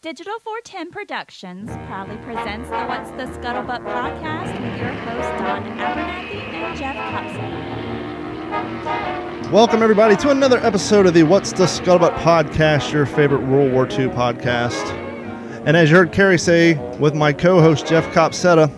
Digital 410 Productions proudly presents the What's the Scuttlebutt podcast with your hosts Don Abernathy and Jeff Cupson. Welcome, everybody, to another episode of the What's the Scuttlebutt podcast, your favorite World War II podcast. And as you heard Carrie say, with my co-host Jeff Copsetta,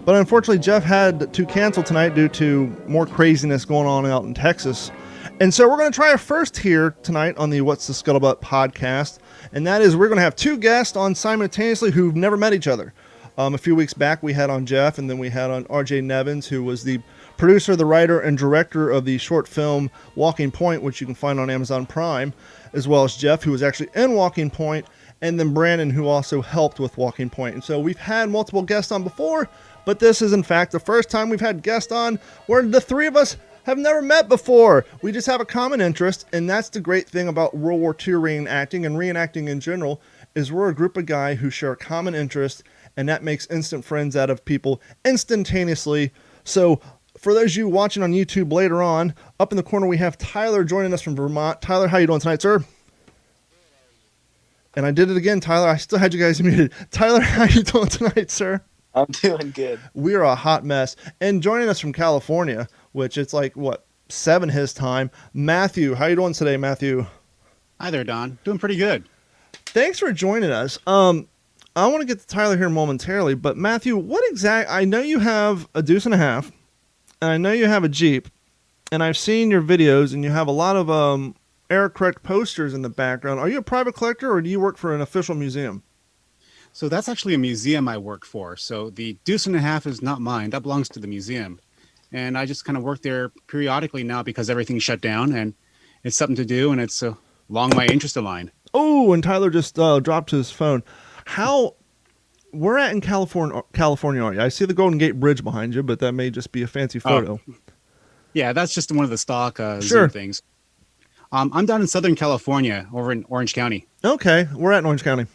but unfortunately Jeff had to cancel tonight due to more craziness going on out in Texas. And so we're going to try our first here tonight on the What's the Scuttlebutt podcast, and that is we're going to have two guests on simultaneously who've never met each other. A few weeks back we had on Jeff, and then we had on RJ Nevins, who was the producer, the writer, and director of the short film Walking Point, which you can find on Amazon Prime, as well as Jeff, who was actually in Walking Point, and then Brandon, who also helped with Walking Point. And so we've had multiple guests on before, but this is in fact the first time we've had guests on where the three of us have never met before. We just have a common interest, and that's the great thing about World War II reenacting and reenacting in general, is we're a group of guys who share a common interest, and that makes instant friends out of people instantaneously. So for those of you watching on YouTube later on, up in the corner we have Tyler joining us from Vermont. Tyler, how you doing tonight, sir? And I did it again, Tyler. I still had you guys muted. Tyler, how you doing tonight, sir? I'm doing good. We are a hot mess. And joining us from California, which it's like, 7 his time, Matthew. How you doing today, Matthew? Hi there, Don. Doing pretty good. Thanks for joining us. I want to get to Tyler here momentarily, but Matthew, I know you have a deuce and a half, and I know you have a Jeep, and I've seen your videos, and you have a lot of error correct posters in the background. Are you a private collector, or do you work for an official museum? So that's actually a museum I work for. So the deuce and a half is not mine. That belongs to the museum. And I just kind of work there periodically now because everything's shut down, and it's something to do, and it's along my interest line. Oh, and Tyler just dropped his phone. Where at in California are you? I see the Golden Gate Bridge behind you, but that may just be a fancy photo. Oh. Yeah, that's just one of the stock Sure. Zoom things. I'm down in Southern California, over in Orange County. Okay, we're at Orange County.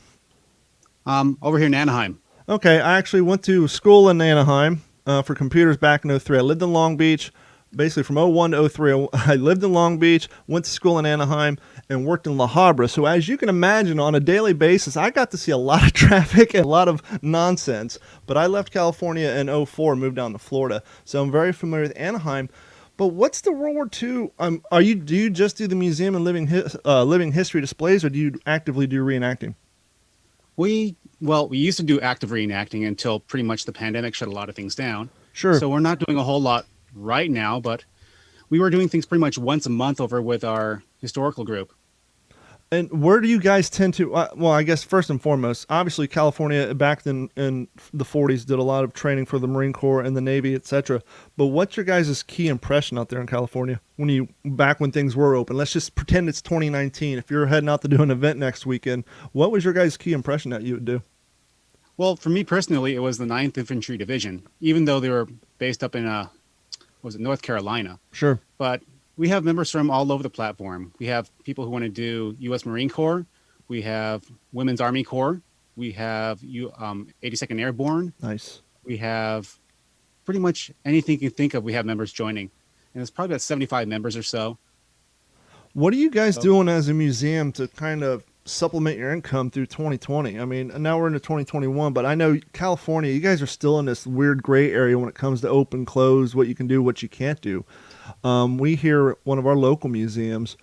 Over here in Anaheim. Okay, I actually went to school in Anaheim for computers back in 03. I lived in Long Beach, basically from 01 to 03. I lived in Long Beach, went to school in Anaheim, and worked in La Habra. So as you can imagine, on a daily basis, I got to see a lot of traffic and a lot of nonsense. But I left California in 04 and moved down to Florida. So I'm very familiar with Anaheim. But what's the World War II? Do you just do the museum and living history displays, or do you actively do reenacting? We used to do active reenacting until pretty much the pandemic shut a lot of things down. Sure. So we're not doing a whole lot right now, but we were doing things pretty much once a month over with our historical group. And where do you guys tend to, I guess first and foremost, obviously California back in the 40s did a lot of training for the Marine Corps and the Navy, etc. But what's your guys' key impression out there in California back when things were open? Let's just pretend it's 2019. If you're heading out to do an event next weekend, what was your guys' key impression that you would do? Well, for me personally, it was the 9th Infantry Division, even though they were based up in North Carolina. Sure. But we have members from all over the platform. We have people who want to do U.S. Marine Corps. We have Women's Army Corps. We have 82nd Airborne. Nice. We have pretty much anything you can think of. We have members joining, and it's probably about 75 members or so. What are you guys doing as a museum to kind of supplement your income through 2020? I mean, now we're into 2021, but I know California, you guys are still in this weird gray area when it comes to open, close, what you can do, what you can't do. We hear one of our local museums,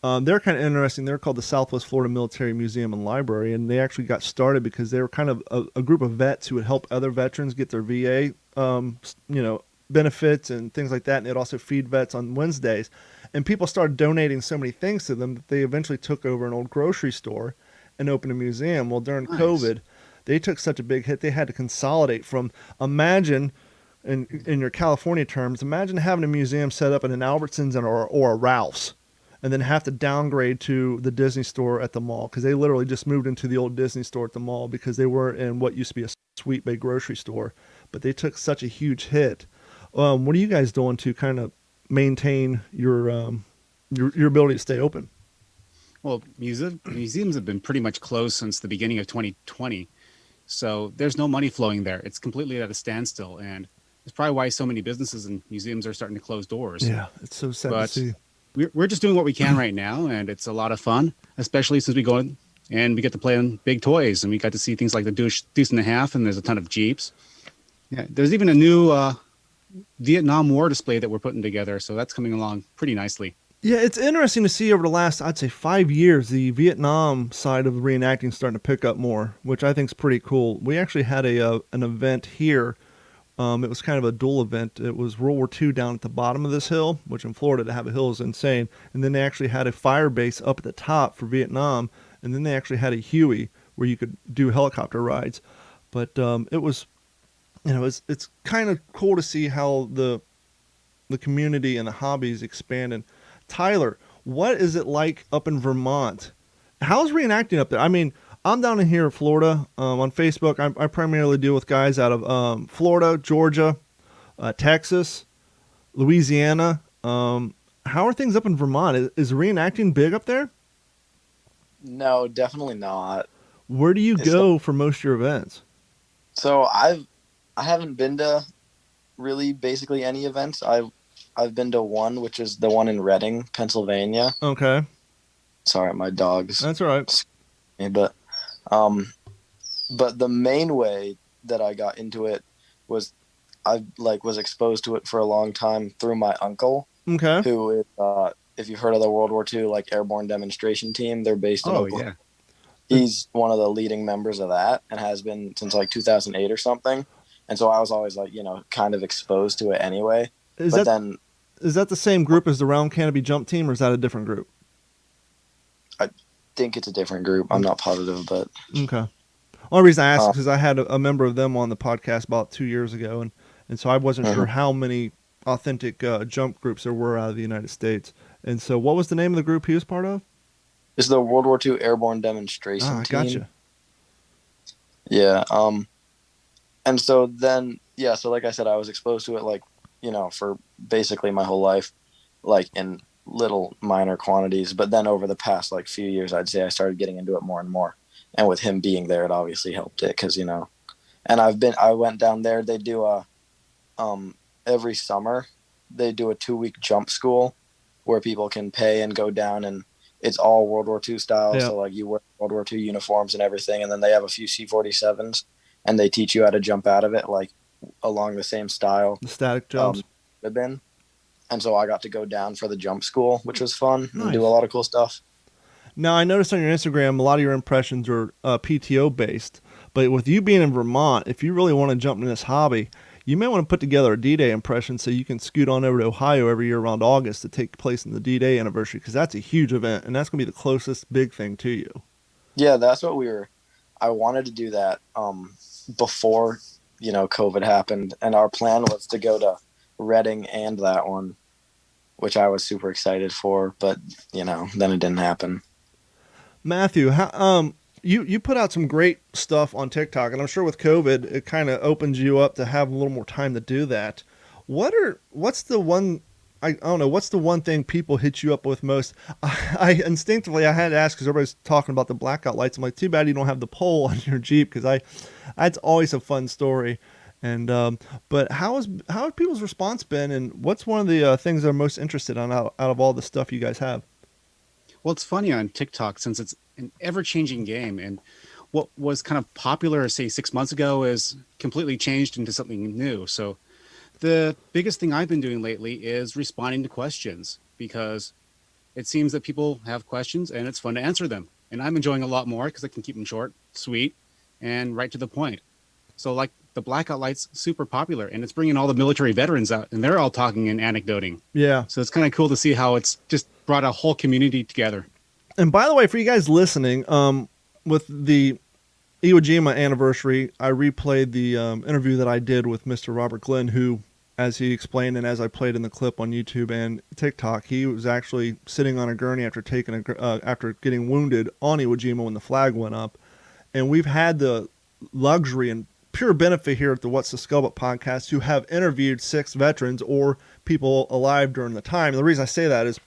they're kind of interesting. They're called the Southwest Florida Military Museum and Library, and they actually got started because they were kind of a group of vets who would help other veterans get their VA, benefits and things like that, and they'd also feed vets on Wednesdays. And people started donating so many things to them that they eventually took over an old grocery store and opened a museum. Well, during COVID, they took such a big hit, they had to consolidate from, imagine, in your California terms, imagine having a museum set up in an Albertsons or a Ralph's, and then have to downgrade to the Disney store at the mall, because they literally just moved into the old Disney store at the mall because they were in what used to be a Sweet Bay grocery store. But they took such a huge hit. What are you guys doing to kind of maintain your ability to stay open? Well, museums have been pretty much closed since the beginning of 2020. So there's no money flowing there. It's completely at a standstill. And it's probably why so many businesses and museums are starting to close doors. Yeah, it's so sad to see. We're just doing what we can right now, and it's a lot of fun, especially since we go and we get to play on big toys, and we got to see things like the Deuce and a Half, and there's a ton of Jeeps. Yeah, there's even a new Vietnam War display that we're putting together, so that's coming along pretty nicely. Yeah, it's interesting to see over the last, I'd say, 5 years, the Vietnam side of reenacting starting to pick up more, which I think is pretty cool. We actually had an event here. It was kind of a dual event. It was World War II down at the bottom of this hill, which in Florida to have a hill is insane. And then they actually had a fire base up at the top for Vietnam. And then they actually had a Huey where you could do helicopter rides. But it was, it's kind of cool to see how the community and the hobbies expanding. Tyler, what is it like up in Vermont? How's reenacting up there? I mean, I'm down in here in Florida. On Facebook, I primarily deal with guys out of Florida, Georgia, Texas, Louisiana. How are things up in Vermont? Is reenacting big up there? No, definitely not. Where do you go for most of your events? So I haven't been to really basically any events. I've been to one, which is the one in Reading, Pennsylvania. Okay. Sorry, my dogs. That's all right. But the main way that I got into it was I was exposed to it for a long time through my uncle. Okay. Who is, if you've heard of the World War II airborne demonstration team, they're based in Oklahoma. Yeah. He's one of the leading members of that and has been since 2008 or something. And so I was always kind of exposed to it anyway. Is that the same group as the Round Canopy Jump Team, or is that a different group? I think it's a different group. I'm not positive, but okay. Only reason I asked is because I had a member of them on the podcast about 2 years ago, and so I wasn't sure how many authentic jump groups there were out of the United States. And so, what was the name of the group he was part of? It's the World War II Airborne Demonstration Team. Gotcha. Yeah. And so then, so like I said, I was exposed to it for basically my whole life, in little minor quantities. But then over the past few years, I'd say I started getting into it more and more. And with him being there, it obviously helped it because, and I went down there. They do every summer, they do a 2-week jump school where people can pay and go down, and it's all World War II style. Yeah. So you wear World War II uniforms and everything. And then they have a few C-47s and they teach you how to jump out of it, along the same style. The static jumps. And so I got to go down for the jump school, which was fun. Nice. And do a lot of cool stuff. Now, I noticed on your Instagram, a lot of your impressions are PTO based, but with you being in Vermont, if you really want to jump into this hobby, you may want to put together a D-Day impression so you can scoot on over to Ohio every year around August to take place in the D-Day anniversary, because that's a huge event, and that's going to be the closest big thing to you. Yeah, that's what I wanted to do that before, COVID happened, and our plan was to go to Reading and that one, which I was super excited for, but, then it didn't happen. Matthew, you put out some great stuff on TikTok, and I'm sure with COVID, it kind of opens you up to have a little more time to do that. What's the one thing people hit you up with most? I instinctively, I had to ask because everybody's talking about the blackout lights. I'm like, too bad you don't have the pole on your Jeep, because that's always a fun story. And but how has people's response been, and what's one of the things they're most interested in out of all the stuff you guys have? Well, it's funny on TikTok, since it's an ever-changing game, and what was kind of popular, say, 6 months ago is completely changed into something new. So the biggest thing I've been doing lately is responding to questions, because it seems that people have questions and it's fun to answer them. And I'm enjoying a lot more because I can keep them short, sweet, and right to the point. So the blackout light's super popular, and it's bringing all the military veterans out, and they're all talking and anecdoting. Yeah. So it's kind of cool to see how it's just brought a whole community together. And by the way, for you guys listening, with the Iwo Jima anniversary, I replayed the interview that I did with Mr. Robert Glenn, who, as he explained and as I played in the clip on YouTube and TikTok, he was actually sitting on a gurney after getting wounded on Iwo Jima when the flag went up. And we've had the luxury and pure benefit here at the What's the Scuttlebutt podcast to have interviewed 6 veterans or people alive during the time. And the reason I say that is,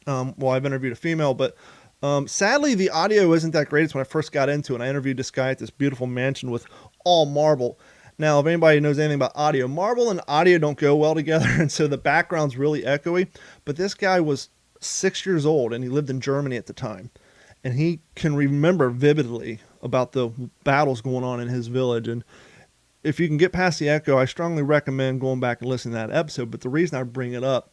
I've interviewed a female, but sadly the audio isn't that great. It's when I first got into it. I interviewed this guy at this beautiful mansion with all marble. Now, if anybody knows anything about audio, marble and audio don't go well together, and so the background's really echoey. But this guy was 6 years old, and he lived in Germany at the time. and he can remember vividly about the battles going on in his village. And if you can get past the echo, I strongly recommend going back and listening to that episode. But the reason I bring it up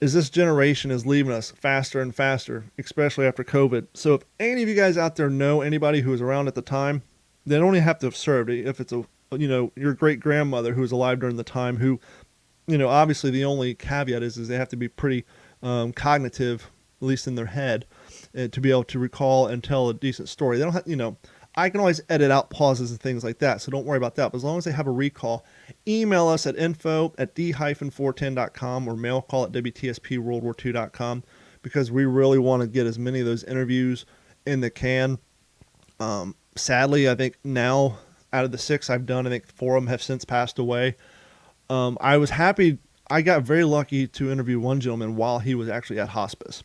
is this generation is leaving us faster and faster, especially after COVID. So if any of you guys out there know anybody who was around at the time, they don't even have to have served. If it's your great grandmother who was alive during the time, who, obviously the only caveat is they have to be pretty cognitive, at least in their head, to be able to recall and tell a decent story. They don't have, I can always edit out pauses and things like that, so don't worry about that. But as long as they have a recall, email us at info@d-410.com or mail call at WTSP-WorldWar2.com, because we really want to get as many of those interviews in the can. Sadly, I think now, out of the 6 I've done, I think 4 of them have since passed away. I was happy. I got very lucky to interview one gentleman while he was actually at hospice.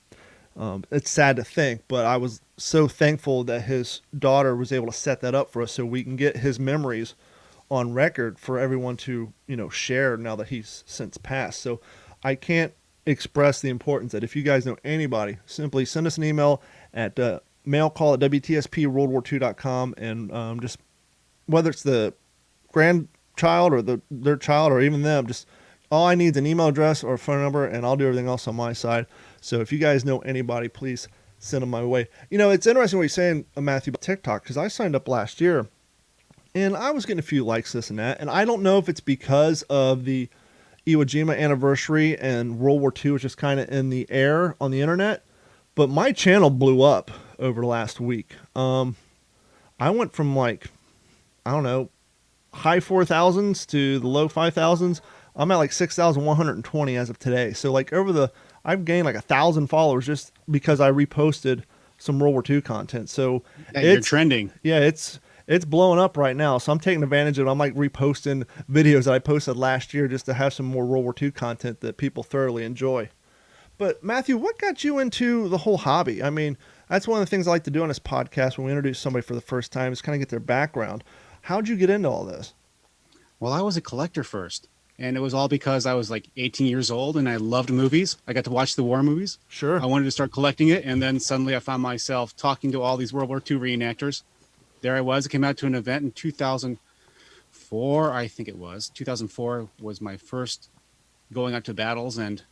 It's sad to think, but I was so thankful that his daughter was able to set that up for us so we can get his memories on record for everyone to, share now that he's since passed. So I can't express the importance that if you guys know anybody, simply send us an email at mailcall at WTSP-WorldWar2.com, and just whether it's the grandchild or their child or even them, just all I need is an email address or a phone number, and I'll do everything else on my side. So if you guys know anybody, please send them my way. It's interesting what you're saying, Matthew, about TikTok, because I signed up last year, and I was getting a few likes, this and that. And I don't know if it's because of the Iwo Jima anniversary and World War II was just kind of in the air on the internet, but my channel blew up over the last week. I went from high 4,000s to the low 5,000s. I'm at 6,120 as of today. So I've gained 1,000 followers just because I reposted some World War II content. So you're trending. Yeah, it's blowing up right now. So I'm taking advantage of it. I'm reposting videos that I posted last year just to have some more World War II content that people thoroughly enjoy. But Matthew, what got you into the whole hobby? I mean, that's one of the things I like to do on this podcast when we introduce somebody for the first time is kind of get their background. How'd you get into all this? Well, I was a collector first. And it was all because I was 18 years old and I loved movies. I got to watch the war movies. Sure. I wanted to start collecting it. And then suddenly I found myself talking to all these World War II reenactors. There I was. I came out to an event in 2004, I think it was. 2004 was my first going out to battles. And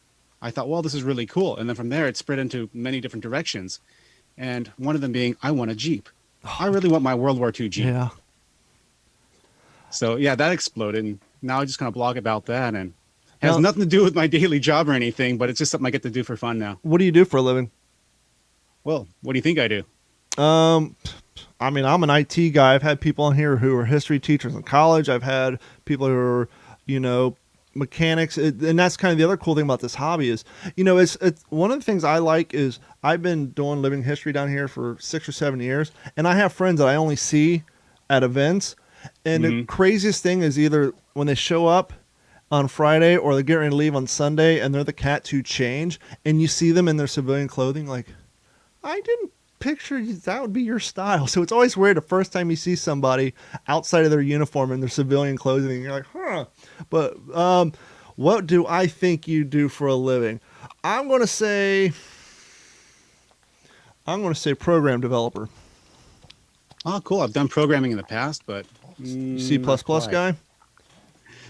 I thought, well, this is really cool. And then from there, it spread into many different directions. And one of them being, I want a Jeep. I really want my World War II Jeep. Yeah. So, yeah, that exploded. And now I just kind of blog about that, and it has nothing to do with my daily job or anything, but it's just something I get to do for fun now. What do you do for a living? Well, what do you think I do? I'm an IT guy. I've had people on here who are history teachers in college. I've had people who are, mechanics. And that's kind of the other cool thing about this hobby is, it's one of the things I like is I've been doing living history down here for 6 or 7 years, and I have friends that I only see at events. And the craziest thing is either when they show up on Friday or they're getting ready to leave on Sunday and they're the cats who change and you see them in their civilian clothing, I didn't picture that would be your style. So it's always weird the first time you see somebody outside of their uniform in their civilian clothing and you're like, huh. But what do I think you do for a living? I'm going to say program developer. Oh, cool. I've done programming in the past, but C++ guy?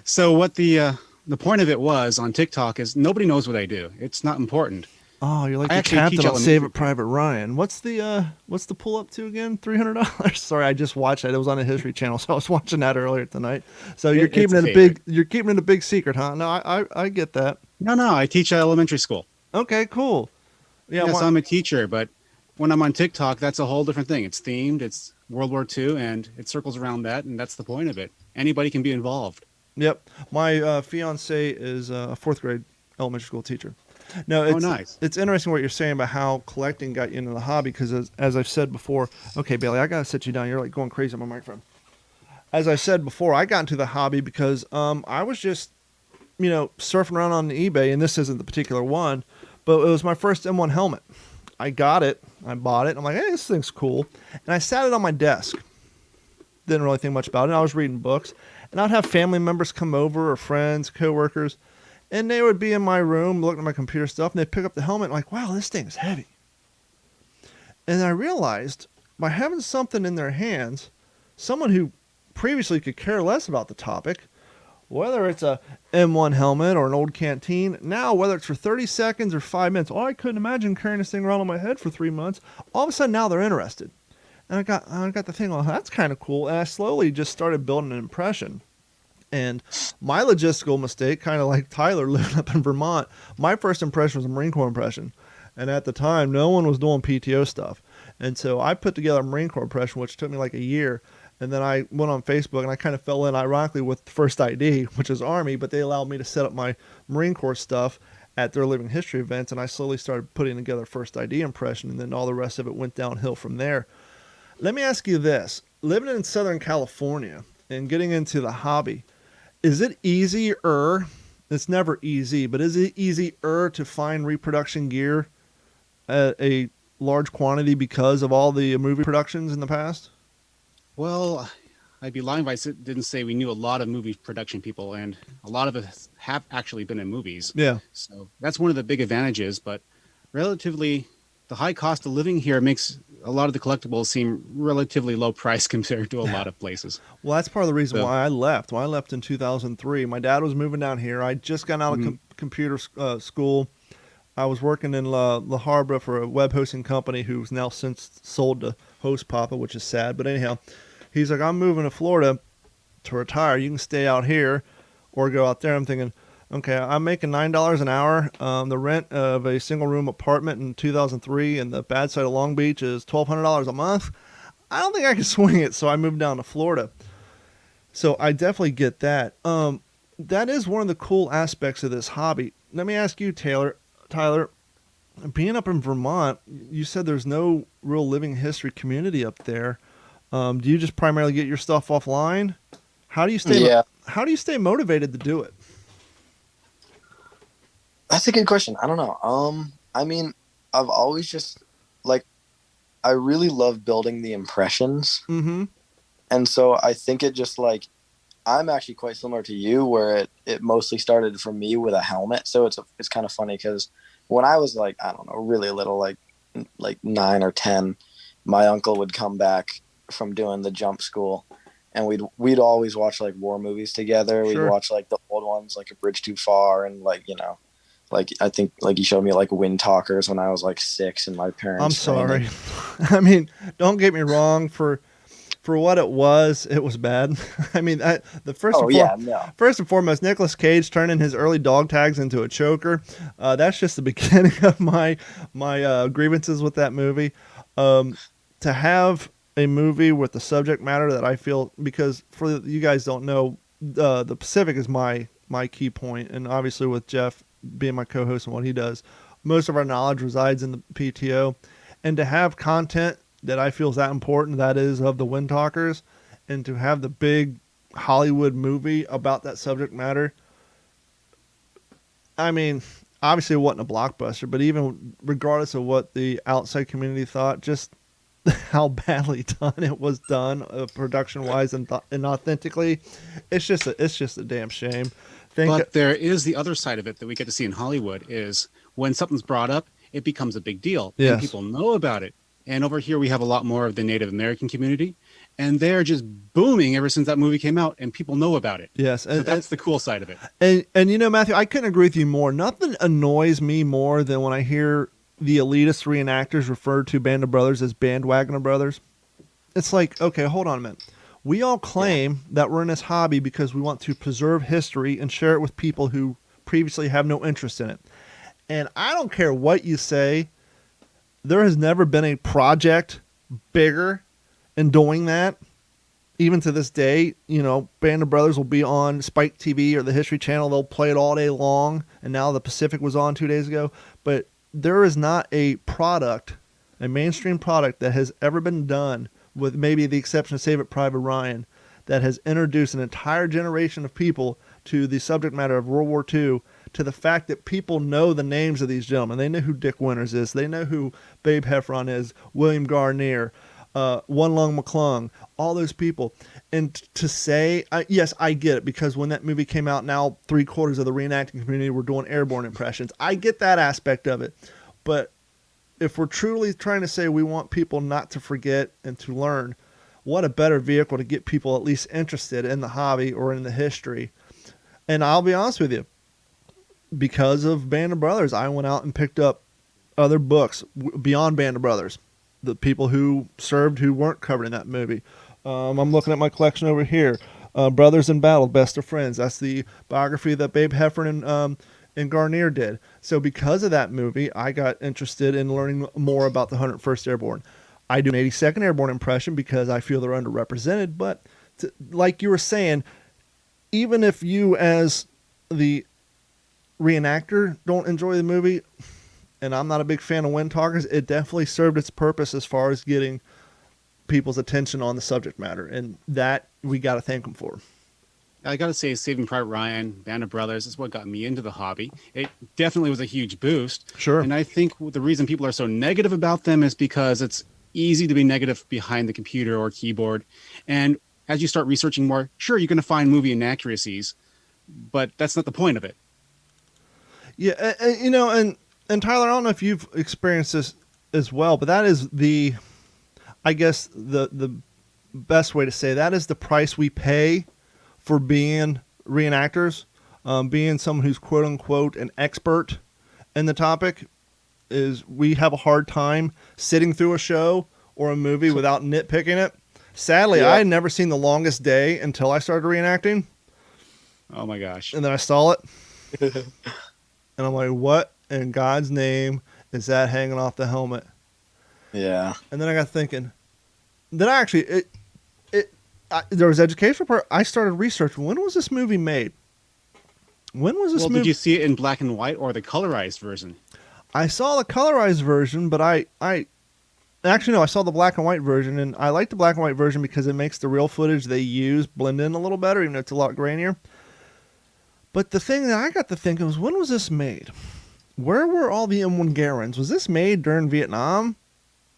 So what the point of it was on TikTok is nobody knows what I do. It's not important. Oh, you're like the captain on Save It Private Ryan. What's the pull up to again? $300? Sorry, I just watched that. It was on a history channel, so I was watching that earlier tonight. So you're keeping it a big secret, huh? No, I get that. No, I teach at elementary school. Okay, cool. Yeah, yes, I'm a teacher, but when I'm on TikTok, that's a whole different thing. It's themed, it's World War II, and it circles around that, and that's the point of it. Anybody can be involved. Yep. My fiance is a 4th grade elementary school teacher. No, nice. It's interesting what you're saying about how collecting got you into the hobby because as I've said before, okay, Bailey, I got to sit you down. You're going crazy on my microphone. As I said before, I got into the hobby because I was just, surfing around on eBay, and this isn't the particular one, but it was my first M1 helmet. I got it. I bought it. I'm like, hey, this thing's cool. And I sat it on my desk. Didn't really think much about it. I was reading books. And I'd have family members come over or friends, coworkers. And they would be in my room looking at my computer stuff. And they'd pick up the helmet and like, wow, this thing is heavy. And I realized by having something in their hands, someone who previously could care less about the topic, whether it's a M1 helmet or an old canteen, now whether it's for 30 seconds or 5 minutes, I couldn't imagine carrying this thing around on my head for 3 months. All of a sudden now they're interested. And I got the thing, that's kind of cool. And I slowly just started building an impression. And my logistical mistake, kind of like Tyler living up in Vermont, my first impression was a Marine Corps impression. And at the time, no one was doing PTO stuff. And so I put together a Marine Corps impression, which took me like a year. And then I went on Facebook and I kind of fell in, ironically, with the First ID, which is Army, but they allowed me to set up my Marine Corps stuff at their living history events. And I slowly started putting together First ID impression, and then all the rest of it went downhill from there. Let me ask you this. Living in Southern California and getting into the hobby, is it easier? It's never easy, but is it easier to find reproduction gear at a large quantity because of all the movie productions in the past? Well, I'd be lying if I didn't say we knew a lot of movie production people, and a lot of us have actually been in movies. Yeah. So that's one of the big advantages, but relatively, the high cost of living here makes a lot of the collectibles seem relatively low price compared to a lot of places. Well, that's part of the reason why I left. When I left in 2003, my dad was moving down here. I just got out of computer school. I was working in La Habra for a web hosting company who's now since sold to Host Papa, which is sad. But anyhow, he's like, I'm moving to Florida to retire. You can stay out here or go out there. I'm thinking, okay, I'm making $9 an hour. The rent of a single room apartment in 2003 in the bad side of Long Beach is $1,200 a month. I don't think I can swing it, so I moved down to Florida. So I definitely get that. That is one of the cool aspects of this hobby. Let me ask you, Tyler, being up in Vermont, you said there's no real living history community up there. Do you just primarily get your stuff offline? How do you stay? Yeah. How do you stay motivated to do it? That's a good question. I don't know. I mean, I've always just I really love building the impressions. Mm-hmm. And so I think it just I'm actually quite similar to you, where it mostly started for me with a helmet. So it's kind of funny because when I was I don't know, really little, like 9 or 10, my uncle would come back from doing the jump school, and we'd always watch war movies together. Sure. We'd watch the old ones, like A Bridge Too Far, and I think you showed me Wind Talkers when I was 6, and my parents. I'm sorry. I mean, don't get me wrong. For what it was bad. I mean, first and foremost, Nicolas Cage turning his early dog tags into a choker. That's just the beginning of my grievances with that movie. To have a movie with the subject matter that I feel, because for you guys don't know, the Pacific is my key point, and obviously with Jeff being my co-host and what he does, most of our knowledge resides in the PTO, and to have content that I feel is that important, that is of the Wind Talkers, and to have the big Hollywood movie about that subject matter. I mean, obviously it wasn't a blockbuster, but even regardless of what the outside community thought, just how badly done it was done, production-wise and authentically, it's just a damn shame. But there is the other side of it that we get to see in Hollywood is when something's brought up, it becomes a big deal. Yes. And people know about it. And over here, we have a lot more of the Native American community, and they're just booming ever since that movie came out, and people know about it. Yes. So that's the cool side of it. And Matthew, I couldn't agree with you more. Nothing annoys me more than when I hear the elitist reenactors refer to Band of Brothers as Bandwagoner Brothers. It's like, okay, hold on a minute. We all claim that we're in this hobby because we want to preserve history and share it with people who previously have no interest in it. And I don't care what you say. There has never been a project bigger in doing that. Even to this day, Band of Brothers will be on Spike TV or the History Channel. They'll play it all day long. And now the Pacific was on 2 days ago. But there is not a mainstream product that has ever been done, with maybe the exception of Save It Private Ryan, that has introduced an entire generation of people to the subject matter of World War II, to the fact that people know the names of these gentlemen. They know who Dick Winters is. They know who Babe Heffron is, William Garnier, One Lung McClung, all those people. And to say, yes, I get it, because when that movie came out, now 3/4 of the reenacting community were doing airborne impressions. I get that aspect of it. But if we're truly trying to say we want people not to forget and to learn, what a better vehicle to get people at least interested in the hobby or in the history. And I'll be honest with you, because of Band of Brothers, I went out and picked up other books beyond Band of Brothers, the people who served who weren't covered in that movie. I'm looking at my collection over here. Brothers in Battle, Best of Friends. That's the biography that Babe Heffern and Garnier did. So because of that movie, I got interested in learning more about the 101st Airborne. I do an 82nd Airborne impression because I feel they're underrepresented. But like you were saying, even if you as the reenactor don't enjoy the movie, and I'm not a big fan of Wind Talkers, it definitely served its purpose as far as getting people's attention on the subject matter, and that we got to thank them for. I got to say, Saving Private Ryan, Band of Brothers is what got me into the hobby. It definitely was a huge boost. Sure. And I think the reason people are so negative about them is because it's easy to be negative behind the computer or keyboard. And as you start researching more, sure, you're going to find movie inaccuracies, but that's not the point of it. Yeah, and Tyler, I don't know if you've experienced this as well, but that is I guess the best way to say that is the price we pay for being reenactors, being someone who's quote unquote an expert in the topic. Is we have a hard time sitting through a show or a movie without nitpicking it. Sadly, I had never seen The Longest Day until I started reenacting. Oh my gosh. And then I saw it. And I'm like, what in God's name is that hanging off the helmet? Yeah. And then I got thinking, then I actually, there was educational part. I started researching, when was this movie made? When was this movie? Did you see it in black and white or the colorized version? I saw the colorized version, but actually, no, I saw the black and white version, and I like the black and white version because it makes the real footage they use blend in a little better, even though it's a lot grainier. But the thing that I got to thinking was, when was this made? Where were all the M1 Garens? Was this made during Vietnam?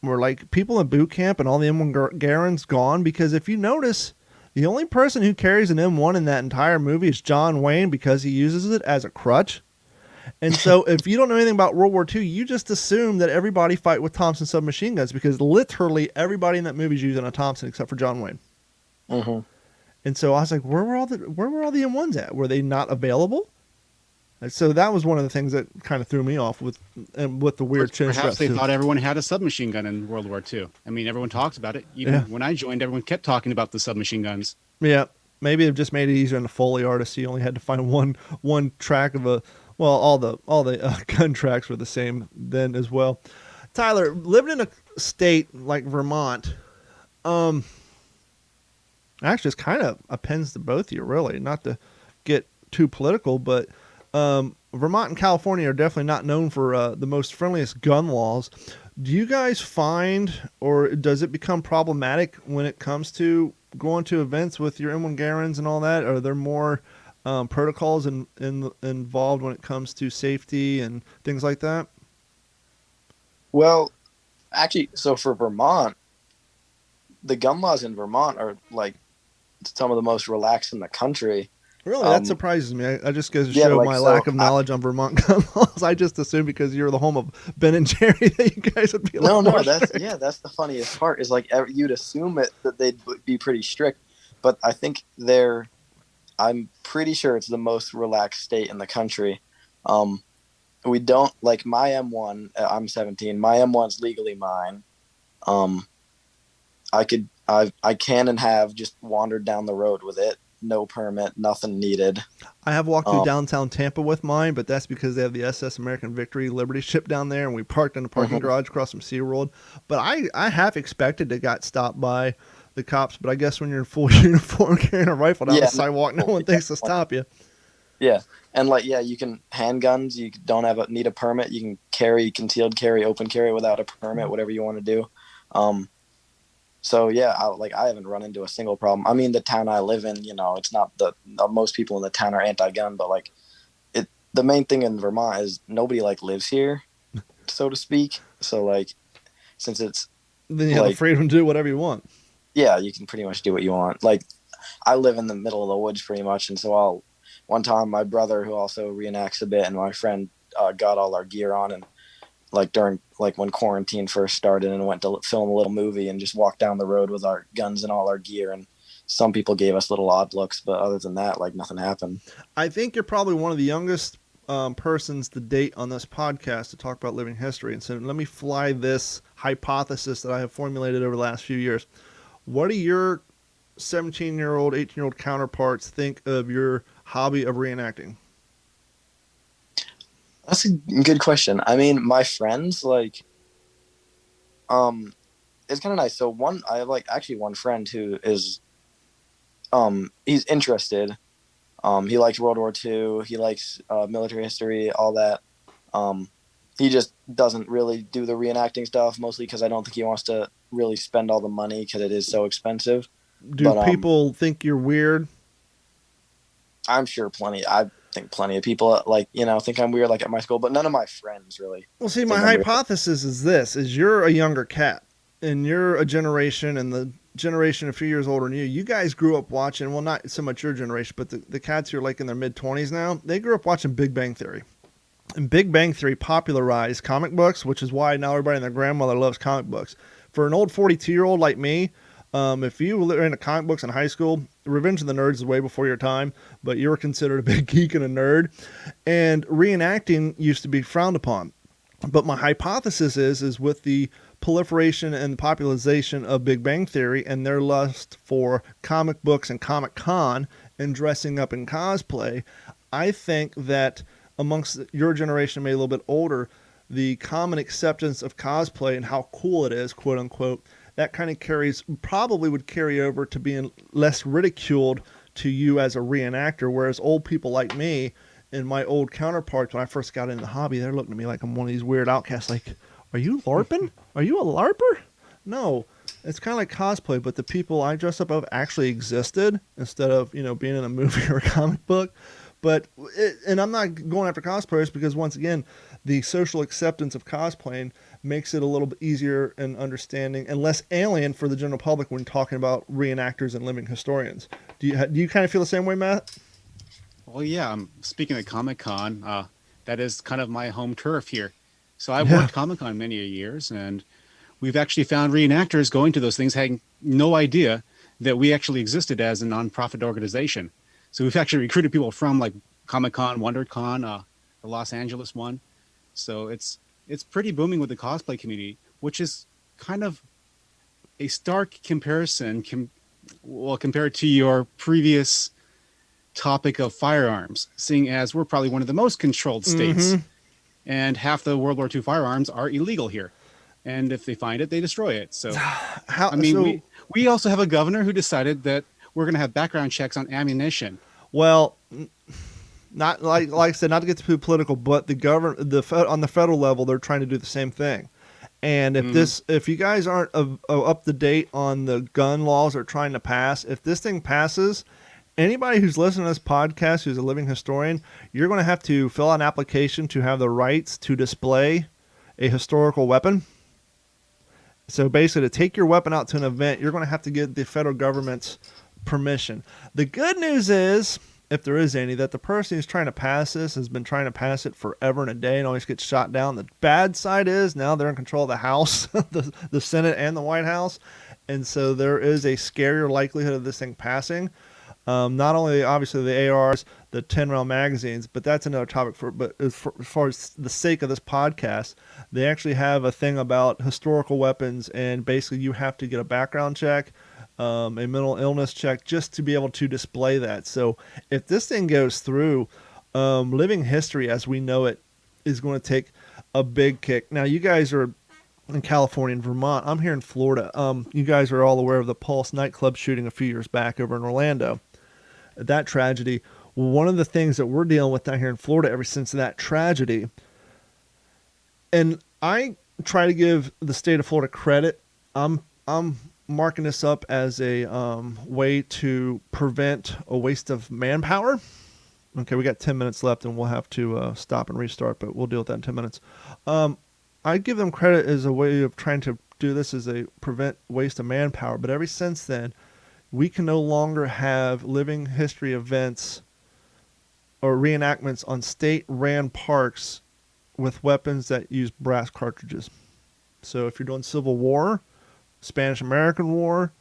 Were like people in boot camp and all the M1 Garens gone? Because if you notice, the only person who carries an M1 in that entire movie is John Wayne because he uses it as a crutch. And so if you don't know anything about World War II, you just assume that everybody fight with Thompson submachine guns because literally everybody in that movie is using a Thompson except for John Wayne. Mm-hmm. And so I was like, where were all the M1s at? Were they not available? And so that was one of the things that kind of threw me off with the weird chin straps. Perhaps they thought everyone had a submachine gun in World War II. I mean, everyone talks about it. Even when I joined, everyone kept talking about the submachine guns. Yeah, maybe they've just made it easier on the Foley artist. So you only had to find one track of all the gun tracks were the same then as well. Tyler, living in a state like Vermont, actually, it's kind of appends to both of you, really. Not to get too political, but Vermont and California are definitely not known for the most friendliest gun laws. Do you guys find, or does it become problematic when it comes to going to events with your M1 Garens and all that? Are there more protocols involved when it comes to safety and things like that? Well, actually, so for Vermont, the gun laws in Vermont are like some of the most relaxed in the country. Really, that surprises me. I just goes to show my lack of knowledge on Vermont gun laws. I just assumed because you're the home of Ben and Jerry that you guys would be a lot more strict. That's the funniest part is like you'd assume that they'd be pretty strict, but I think I'm pretty sure it's the most relaxed state in the country. We don't like my M1. I'm 17. My M1's legally mine. I can and have just wandered down the road with it. No permit, nothing needed. I have walked through downtown Tampa with mine, but that's because they have the SS American Victory Liberty ship down there, and we parked in the parking garage across from SeaWorld. But I have expected to got stopped by the cops, but I guess when you're in full uniform carrying a rifle down the sidewalk, no one thinks to stop you. Yeah. And you can handguns, you don't need a permit. You can carry concealed carry, open carry without a permit, whatever you want to do. So I haven't run into a single problem. I mean, the town I live in, it's not most people in the town are anti-gun, but the main thing in Vermont is nobody lives here, so to speak. So since it's then you have the freedom to do whatever you want. Yeah, you can pretty much do what you want. I live in the middle of the woods pretty much, and so one time my brother, who also reenacts a bit, and my friend got all our gear on, and like during like when quarantine first started, and went to film a little movie and just walked down the road with our guns and all our gear. And some people gave us little odd looks, but other than that, like nothing happened. I think you're probably one of the youngest persons to date on this podcast to talk about living history. And so let me fly this hypothesis that I have formulated over the last few years. What do your 17-year-old, 18-year-old counterparts think of your hobby of reenacting? That's a good question. I mean, my friends like, it's kind of nice. So I have like actually one friend who is, he's interested. He likes World War II. He likes military history, all that. He just doesn't really do the reenacting stuff, mostly because I don't think he wants to really spend all the money because it is so expensive. Do people think you're weird? I'm sure I think plenty of people like, think I'm weird like at my school, but none of my friends really. Well, see, my hypothesis is this, is you're a younger cat and you're a generation, and the generation a few years older than you guys grew up watching, well, not so much your generation, but the cats who are like in their mid-20s now, they grew up watching Big Bang Theory. And Big Bang Theory popularized comic books, which is why now everybody and their grandmother loves comic books. For an old 42-year-old like me, if you were into comic books in high school, Revenge of the Nerds is way before your time, but you were considered a big geek and a nerd. And reenacting used to be frowned upon. But my hypothesis is with the proliferation and popularization of Big Bang Theory and their lust for comic books and Comic-Con and dressing up in cosplay, I think that amongst your generation, maybe a little bit older, the common acceptance of cosplay and how cool it is, quote unquote, that kind of probably would carry over to being less ridiculed to you as a reenactor, whereas old people like me and my old counterparts, when I first got into the hobby, they're looking at me like I'm one of these weird outcasts, like, are you LARPing? Are you a LARPer? No, it's kind of like cosplay, but the people I dress up of actually existed instead of, being in a movie or a comic book. And I'm not going after cosplayers because, once again, the social acceptance of cosplaying makes it a little bit easier and understanding and less alien for the general public when talking about reenactors and living historians. Do you kind of feel the same way, Matt? Well, yeah. Speaking of Comic-Con, that is kind of my home turf here. So I've worked Comic-Con many years, and we've actually found reenactors going to those things having no idea that we actually existed as a nonprofit organization. So we've actually recruited people from like Comic-Con, WonderCon, the Los Angeles one. So it's pretty booming with the cosplay community, which is kind of a stark comparison compared to your previous topic of firearms, seeing as we're probably one of the most controlled states, and half the World War II firearms are illegal here. And if they find it, they destroy it. So, we also have a governor who decided that we're going to have background checks on ammunition. Well, not like I said, not to get too political, but on the federal level, they're trying to do the same thing. And if you guys aren't up to date on the gun laws they're trying to pass, if this thing passes, anybody who's listening to this podcast who's a living historian, you're going to have to fill out an application to have the rights to display a historical weapon. So basically, to take your weapon out to an event, you're going to have to get the federal government's permission. The good news is, if there is any, that the person who's trying to pass this has been trying to pass it forever and a day and always gets shot down. The bad side is now they're in control of the House, the Senate, and the White House. And so there is a scarier likelihood of this thing passing. Not only, obviously, the ARs, the 10-round magazines, but that's another topic. But as far as the sake of this podcast, they actually have a thing about historical weapons, and basically you have to get a background check, a mental illness check, just to be able to display that. So if this thing goes through, living history as we know it is going to take a big kick. Now, you guys are in California and Vermont. I'm here in Florida. You guys are all aware of the Pulse nightclub shooting a few years back over in Orlando. That tragedy. One of the things that we're dealing with down here in Florida ever since that tragedy, and I try to give the state of Florida credit. I'm marking this up as a way to prevent a waste of manpower. Okay, we got 10 minutes left, and we'll have to stop and restart, but we'll deal with that in 10 minutes. I give them credit as a way of trying to do this as a prevent waste of manpower, but ever since then, we can no longer have living history events or reenactments on state-ran parks with weapons that use brass cartridges. So if you're doing Civil War, Spanish-American War,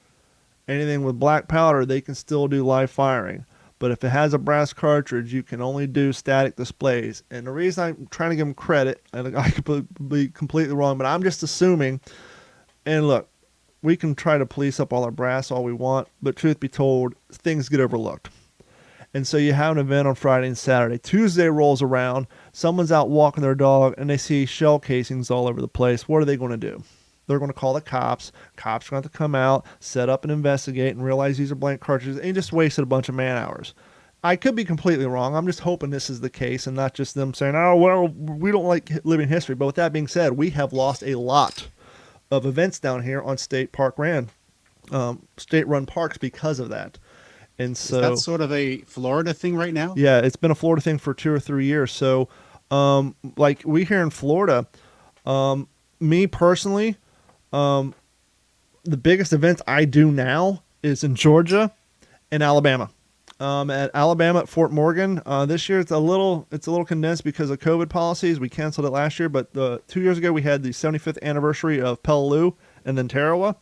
anything with black powder, they can still do live firing. But if it has a brass cartridge, you can only do static displays. And the reason I'm trying to give them credit, and I could be completely wrong, but I'm just assuming, and look, we can try to police up all our brass all we want, but truth be told, things get overlooked. And so you have an event on Friday and Saturday. Tuesday rolls around, someone's out walking their dog, and they see shell casings all over the place. What are they going to do? They're going to call the cops. Cops are going to have to come out, set up and investigate, and realize these are blank cartridges, and you just wasted a bunch of man hours. I could be completely wrong. I'm just hoping this is the case and not just them saying, oh, well, we don't like living history. But with that being said, we have lost a lot of events down here on state-run parks because of that. And so, is that sort of a Florida thing right now? Yeah, it's been a Florida thing for 2 or 3 years. So, like we here in Florida, me personally, the biggest events I do now is in Georgia and Alabama. At Alabama at Fort Morgan, this year it's a little condensed because of COVID policies. We canceled it last year, but 2 years ago we had the 75th anniversary of Peleliu and then Tarawa.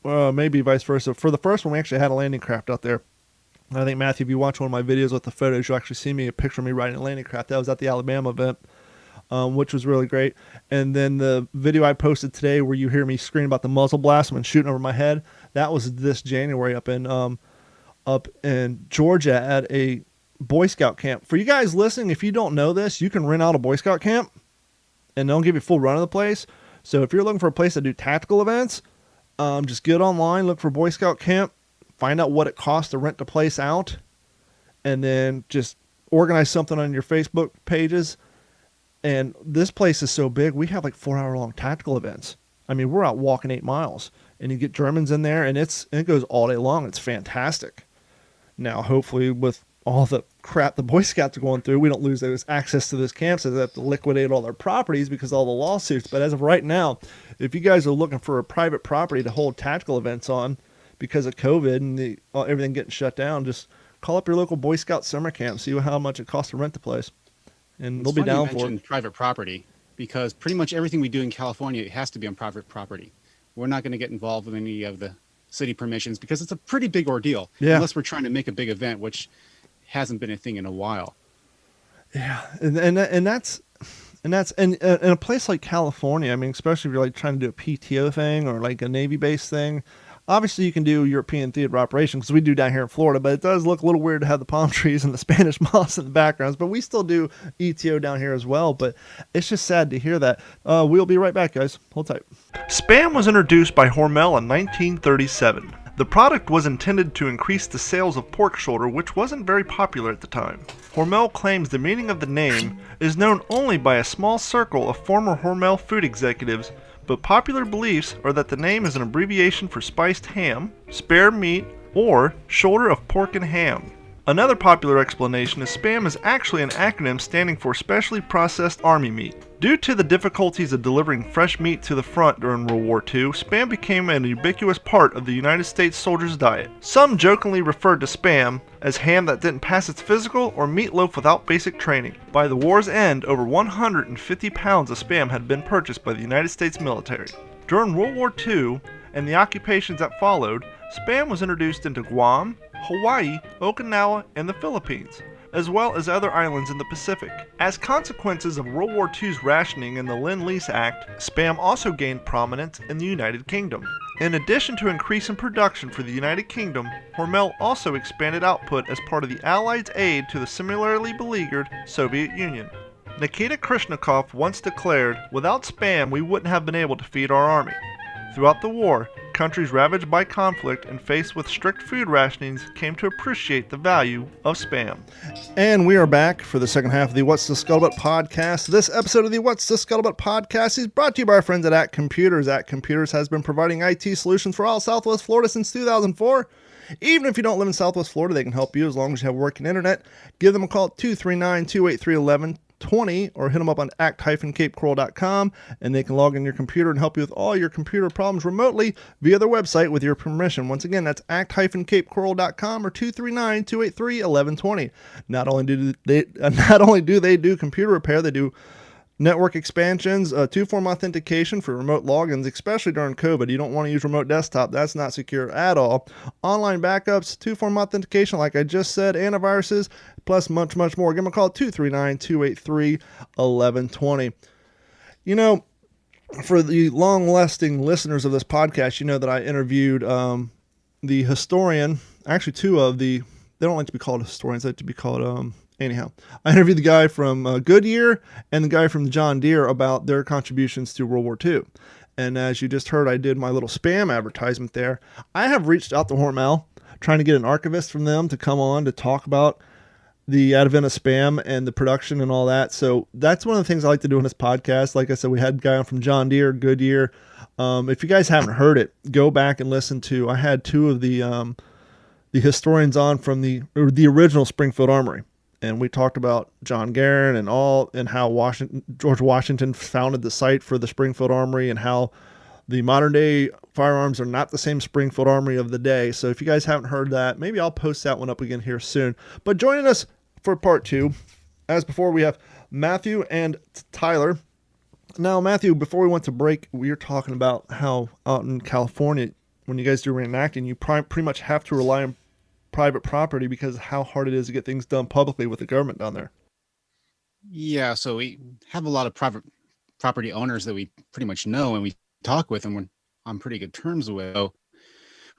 Maybe vice versa. For the first one, we actually had a landing craft out there. I think, Matthew, if you watch one of my videos with the photos, you'll actually see me a picture of me riding a landing craft. That was at the Alabama event, which was really great. And then the video I posted today where you hear me screaming about the muzzle blast when shooting over my head, that was this January up in Georgia at a Boy Scout camp. For you guys listening, if you don't know this, you can rent out a Boy Scout camp, and they'll give you full run of the place. So if you're looking for a place to do tactical events, just get online, look for Boy Scout camp, find out what it costs to rent the place out, and then just organize something on your Facebook pages. And this place is so big, we have like 4-hour-long tactical events. I mean, we're out walking 8 miles, and you get Germans in there, and it goes all day long. It's fantastic. Now, hopefully, with all the crap the Boy Scouts are going through, we don't lose those access to those camps, so they have to liquidate all their properties because of all the lawsuits. But as of right now, if you guys are looking for a private property to hold tactical events on because of COVID and everything getting shut down, just call up your local Boy Scout summer camp, see how much it costs to rent the place, and they'll be down for it. Private property, because pretty much everything we do in California, it has to be on private property. We're not going to get involved with any of the city permissions because it's a pretty big ordeal. Yeah. Unless we're trying to make a big event, which hasn't been a thing in a while. Yeah, and that's in a place like California. I mean, especially if you're like trying to do a PTO thing or like a Navy base thing. Obviously, you can do European theater operations because we do down here in Florida, but it does look a little weird to have the palm trees and the Spanish moss in the backgrounds. But we still do ETO down here as well. But it's just sad to hear that. We'll be right back, guys. Hold tight. Spam was introduced by Hormel in 1937. The product was intended to increase the sales of pork shoulder, which wasn't very popular at the time. Hormel claims the meaning of the name is known only by a small circle of former Hormel food executives, but popular beliefs are that the name is an abbreviation for spiced ham, spare meat, or shoulder of pork and ham. Another popular explanation is Spam is actually an acronym standing for Specially Processed Army Meat. Due to the difficulties of delivering fresh meat to the front during World War II, Spam became an ubiquitous part of the United States soldiers' diet. Some jokingly referred to Spam as ham that didn't pass its physical or meatloaf without basic training. By the war's end, over 150 pounds of Spam had been purchased by the United States military. During World War II and the occupations that followed, Spam was introduced into Guam, Hawaii, Okinawa, and the Philippines, as well as other islands in the Pacific. As consequences of World War II's rationing and the Lend-Lease Act, Spam also gained prominence in the United Kingdom. In addition to increasing production for the United Kingdom, Hormel also expanded output as part of the Allies' aid to the similarly beleaguered Soviet Union. Nikita Khrushchev once declared, "Without Spam, we wouldn't have been able to feed our army." Throughout the war, countries ravaged by conflict and faced with strict food rationings came to appreciate the value of Spam. And we are back for the second half of the What's the Scuttlebutt podcast. This episode of the What's the Scuttlebutt podcast is brought to you by our friends at Computers. Computers has been providing IT solutions for all Southwest Florida since 2004. Even if you don't live in Southwest Florida, they can help you as long as you have working internet. Give them a call at 239-283-11. 1120, or hit them up on act-capecoral.com, and they can log in your computer and help you with all your computer problems remotely via their website with your permission. Once again, that's act-capecoral.com or 239-283-1120. Not only do they do computer repair, they do network expansions, two-form authentication for remote logins, especially during COVID. You don't want to use remote desktop. That's not secure at all. Online backups, two-form authentication, like I just said, antiviruses, plus much, much more. Give them a call at 239-283-1120. You know, for the long-lasting listeners of this podcast, you know that I interviewed the historian, actually two of the, they don't like to be called historians, they like to be called anyhow, I interviewed the guy from Goodyear and the guy from John Deere about their contributions to World War II. And as you just heard, I did my little spam advertisement there. I have reached out to Hormel, trying to get an archivist from them to come on to talk about the advent of spam and the production and all that. So that's one of the things I like to do in this podcast. Like I said, we had a guy on from John Deere, Goodyear. If you guys haven't heard it, go back and listen to, I had two of the historians on from the original Springfield Armory. And we talked about John Guerin and how George Washington founded the site for the Springfield Armory, and how the modern day firearms are not the same Springfield Armory of the day. So if you guys haven't heard that, maybe I'll post that one up again here soon. But joining us for part two, as before, we have Matthew and Tyler. Now, Matthew, before we went to break, we were talking about how out in California, when you guys do reenacting, you pretty much have to rely on private property because of how hard it is to get things done publicly with the government down there. Yeah, so we have a lot of private property owners that we pretty much know and we talk with, and we're on pretty good terms with. So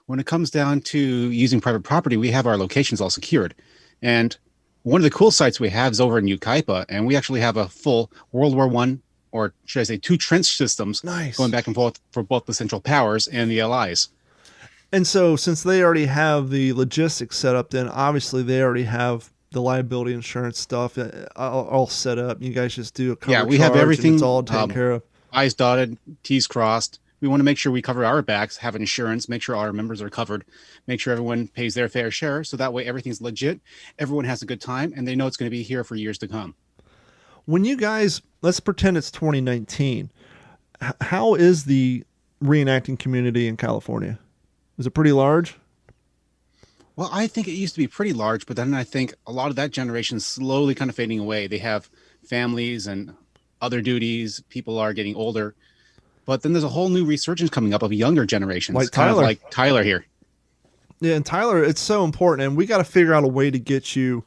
when it comes down to using private property, we have our locations all secured. And one of the cool sites we have is over in Yucaipa, and we actually have a full World War I, or should I say two trench systems, going back and forth for both the Central Powers and the Allies. And so since they already have the logistics set up, then obviously they already have the liability insurance stuff all set up. You guys just do a cover. Yeah, we have everything. It's all taken care of. I's dotted, T's crossed. We want to make sure we cover our backs, have insurance, make sure our members are covered, make sure everyone pays their fair share. So that way everything's legit. Everyone has a good time and they know it's going to be here for years to come. When you guys, let's pretend it's 2019. How is the reenacting community in California? Is it pretty large? Well, I think it used to be pretty large, but then I think a lot of that generation is slowly kind of fading away. They have families and other duties. People are getting older. But then there's a whole new resurgence coming up of younger generations. Like kind Tyler. of like Tyler here. Yeah, and Tyler, it's so important. And we got to figure out a way to get you,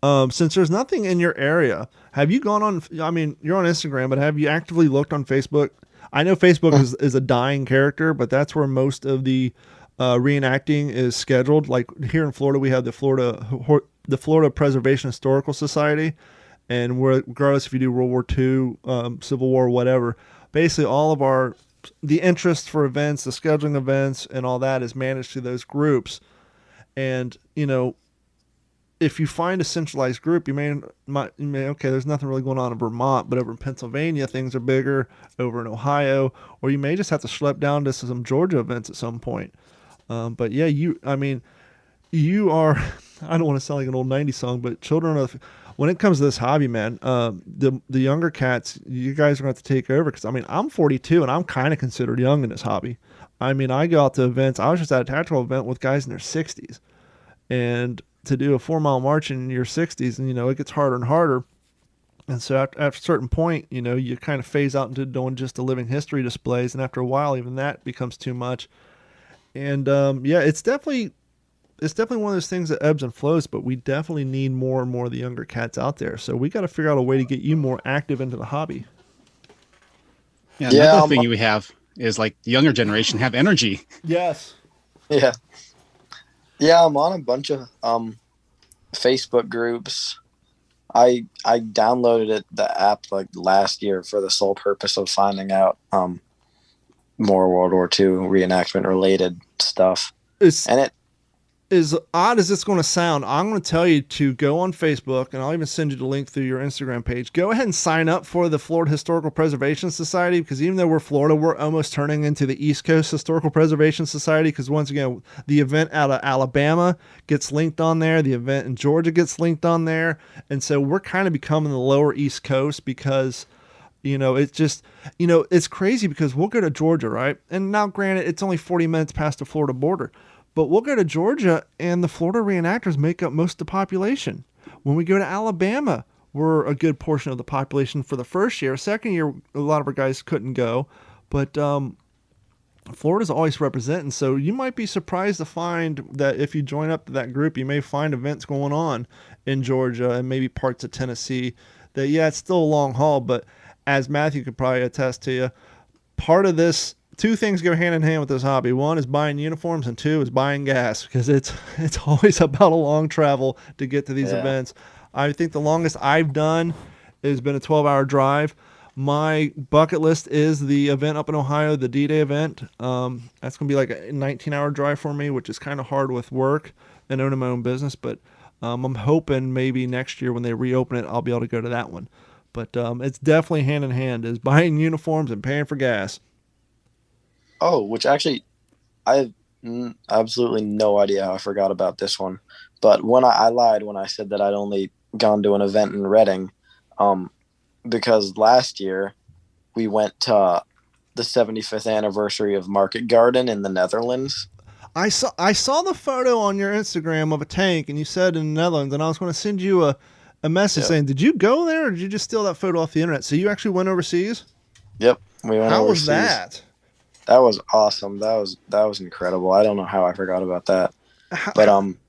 since there's nothing in your area. Have you gone on, I mean, you're on Instagram, but have you actively looked on Facebook? I know Facebook is a dying character, but that's where most of the reenacting is scheduled. Like here in Florida, we have the Florida Preservation Historical Society, and regardless if you do World War II, Civil War, whatever, basically all of the interest for events, the scheduling events, and all that is managed through those groups. And if you find a centralized group, you may okay, there's nothing really going on in Vermont, but over in Pennsylvania things are bigger, over in Ohio, or you may just have to schlep down to some Georgia events at some point. But yeah, you are, I don't want to sound like an old 90s song, but when it comes to this hobby, man, the younger cats, you guys are going to have to take over. Because, I mean, I'm 42 and I'm kind of considered young in this hobby. I mean, I go out to events. I was just at a tactical event with guys in their 60s. And to do a 4-mile march in your 60s, and, it gets harder and harder. And so after a certain point, you kind of phase out into doing just the living history displays. And after a while, even that becomes too much. And yeah, it's definitely one of those things that ebbs and flows, but we definitely need more and more of the younger cats out there. So we got to figure out a way to get you more active into the hobby. Yeah, another thing we have is like the younger generation have energy. Yes. Yeah. Yeah, I'm on a bunch of Facebook groups. I downloaded the app like last year for the sole purpose of finding out more World War II reenactment related stuff. as odd as it's going to sound, I'm going to tell you to go on Facebook, and I'll even send you the link through your Instagram page. Go ahead and sign up for the Florida Historical Preservation Society, because even though we're Florida, we're almost turning into the East Coast Historical Preservation Society, because once again, the event out of Alabama gets linked on there, the event in Georgia gets linked on there, and so we're kind of becoming the lower East Coast because... it's just, it's crazy because we'll go to Georgia, right? And now, granted, it's only 40 minutes past the Florida border, but we'll go to Georgia and the Florida reenactors make up most of the population. When we go to Alabama, we're a good portion of the population for the first year. Second year, a lot of our guys couldn't go, but Florida's always representing. So you might be surprised to find that if you join up to that group, you may find events going on in Georgia and maybe parts of Tennessee that, yeah, it's still a long haul, but as Matthew could probably attest to you, part of this, two things go hand in hand with this hobby. One is buying uniforms, and two is buying gas, because it's always about a long travel to get to these events. I think the longest I've done has been a 12-hour drive. My bucket list is the event up in Ohio, the D-Day event. That's going to be like a 19-hour drive for me, which is kind of hard with work and owning my own business, but I'm hoping maybe next year when they reopen it, I'll be able to go to that one. But it's definitely hand in hand, is buying uniforms and paying for gas. Oh, which actually, I have absolutely no idea how I forgot about this one. But when I lied when I said that I'd only gone to an event in Reading, because last year we went to the 75th anniversary of Market Garden in the Netherlands. I saw the photo on your Instagram of a tank, and you said in the Netherlands, and I was going to send you a message saying, did you go there, or did you just steal that photo off the internet? So you actually went overseas? Yep, we went overseas. How was that? That was awesome. That was incredible. I don't know how I forgot about that.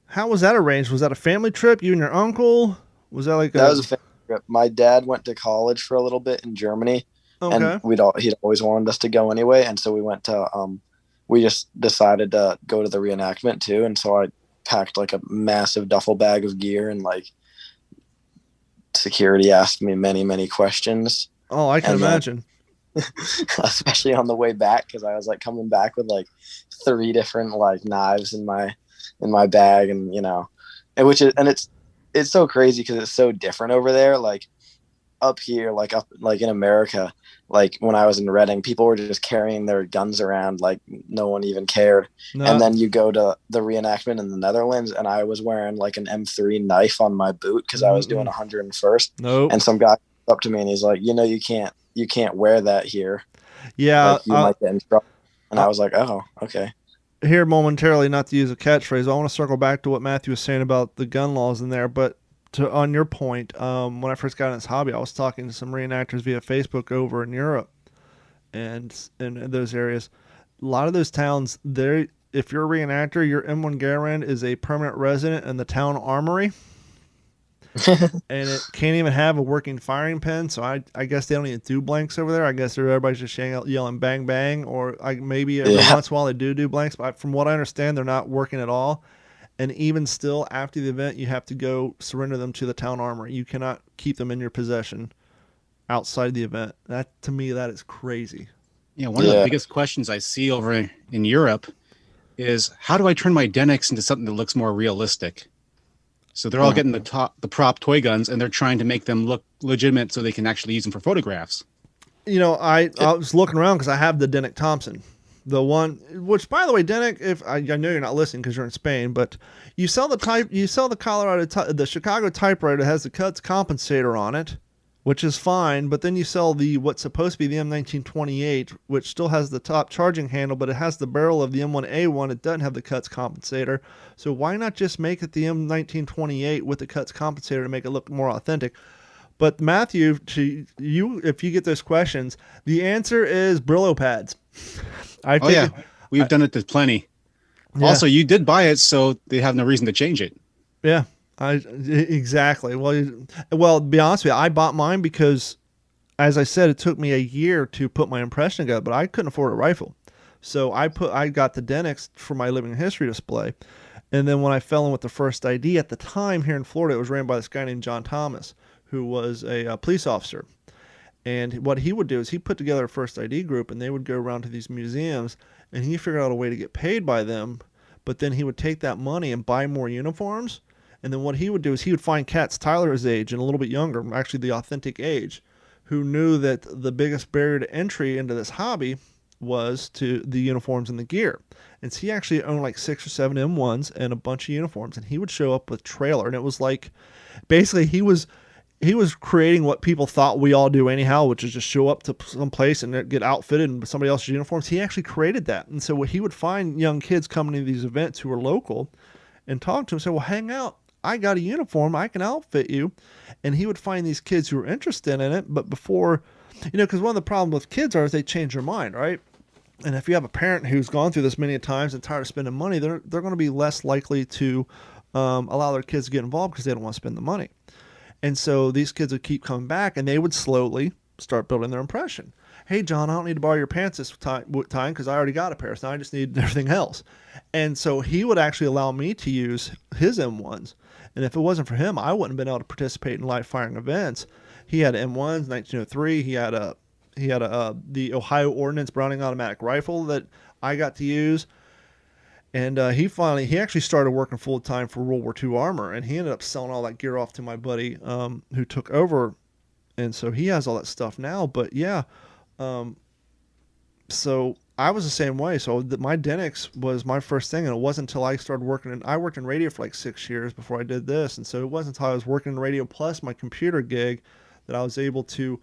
How was that arranged? Was that a family trip? You and your uncle? Was that like that was a family trip. My dad went to college for a little bit in Germany, and he'd always wanted us to go anyway, and so we went to we just decided to go to the reenactment too, and so I packed like a massive duffel bag of gear, and like security asked me many questions. Oh, I can imagine. Especially on the way back, because I was like coming back with like 3 different like knives in my bag, and it's so crazy because it's so different over there. Like up here, like in America, like when I was in Reading, people were just carrying their guns around like no one even cared. No. And then you go to the reenactment in the Netherlands, and I was wearing like an M3 knife on my boot because I was doing 101st. Nope. And some guy came up to me and he's like, you can't wear that here. Yeah, like, you might get in trouble. And I was like, oh, okay. Here momentarily, not to use a catchphrase, I want to circle back to what Matthew was saying about the gun laws in there, but on your point, when I first got in this hobby, I was talking to some reenactors via Facebook over in Europe and in those areas. A lot of those towns, if you're a reenactor, your M1 Garand is a permanent resident in the town armory. And it can't even have a working firing pin, so I guess they don't even do blanks over there. I guess everybody's just yelling bang bang, or maybe every once in a while they do blanks, but from what I understand, they're not working at all. And even still, after the event, you have to go surrender them to the town armory. You cannot keep them in your possession outside the event. That, to me, that is crazy. Yeah, one of the biggest questions I see over in Europe is, how do I turn my Denics into something that looks more realistic? So they're all getting the prop toy guns, and they're trying to make them look legitimate so they can actually use them for photographs. I was looking around because I have the Denic Thompson. The one, which by the way, Denic, if I know you're not listening because you're in Spain, but you sell the Chicago typewriter that has the cuts compensator on it, which is fine. But then you sell what's supposed to be the M1928, which still has the top charging handle, but it has the barrel of the M1A1. It doesn't have the cuts compensator. So why not just make it the M1928 with the cuts compensator to make it look more authentic? But Matthew, to you, if you get those questions, the answer is Brillo pads. We've done it to plenty. Yeah. Also, you did buy it, so they have no reason to change it. Yeah, exactly. Well, to be honest with you, I bought mine because, as I said, it took me a year to put my impression together, but I couldn't afford a rifle. So I got the Denics for my living history display. And then when I fell in with the first ID, at the time here in Florida, it was ran by this guy named John Thomas, who was a police officer. And what he would do is he put together a first ID group, and they would go around to these museums, and he figured out a way to get paid by them but then he would take that money and buy more uniforms. And then what he would do is he would find cats Tyler's age and a little bit younger, actually the authentic age, who knew that the biggest barrier to entry into this hobby was to the uniforms and the gear. And so he actually owned like 6 or 7 M1s and a bunch of uniforms, and he would show up with trailer, and it was like basically he was creating what people thought we all do anyhow, which is just show up to some place and get outfitted in somebody else's uniforms. He actually created that. And so what he would find young kids coming to these events who were local and talk to them and say, well, hang out. I got a uniform. I can outfit you. And he would find these kids who were interested in it. But before, because one of the problems with kids is they change their mind, right? And if you have a parent who's gone through this many times and tired of spending money, they're going to be less likely to allow their kids to get involved because they don't want to spend the money. And so these kids would keep coming back, and they would slowly start building their impression. Hey, John, I don't need to borrow your pants this time because I already got a pair. So now I just need everything else. And so he would actually allow me to use his M1s. And if it wasn't for him, I wouldn't have been able to participate in live firing events. He had M1s, 1903. He had the Ohio Ordnance Browning automatic rifle that I got to use. And he actually started working full time for World War II Armor, and he ended up selling all that gear off to my buddy who took over. And so he has all that stuff now. But yeah, so I was the same way. So my Denix was my first thing, and it wasn't until I started working I worked in radio for like 6 years before I did this. And so it wasn't until I was working in radio plus my computer gig that I was able to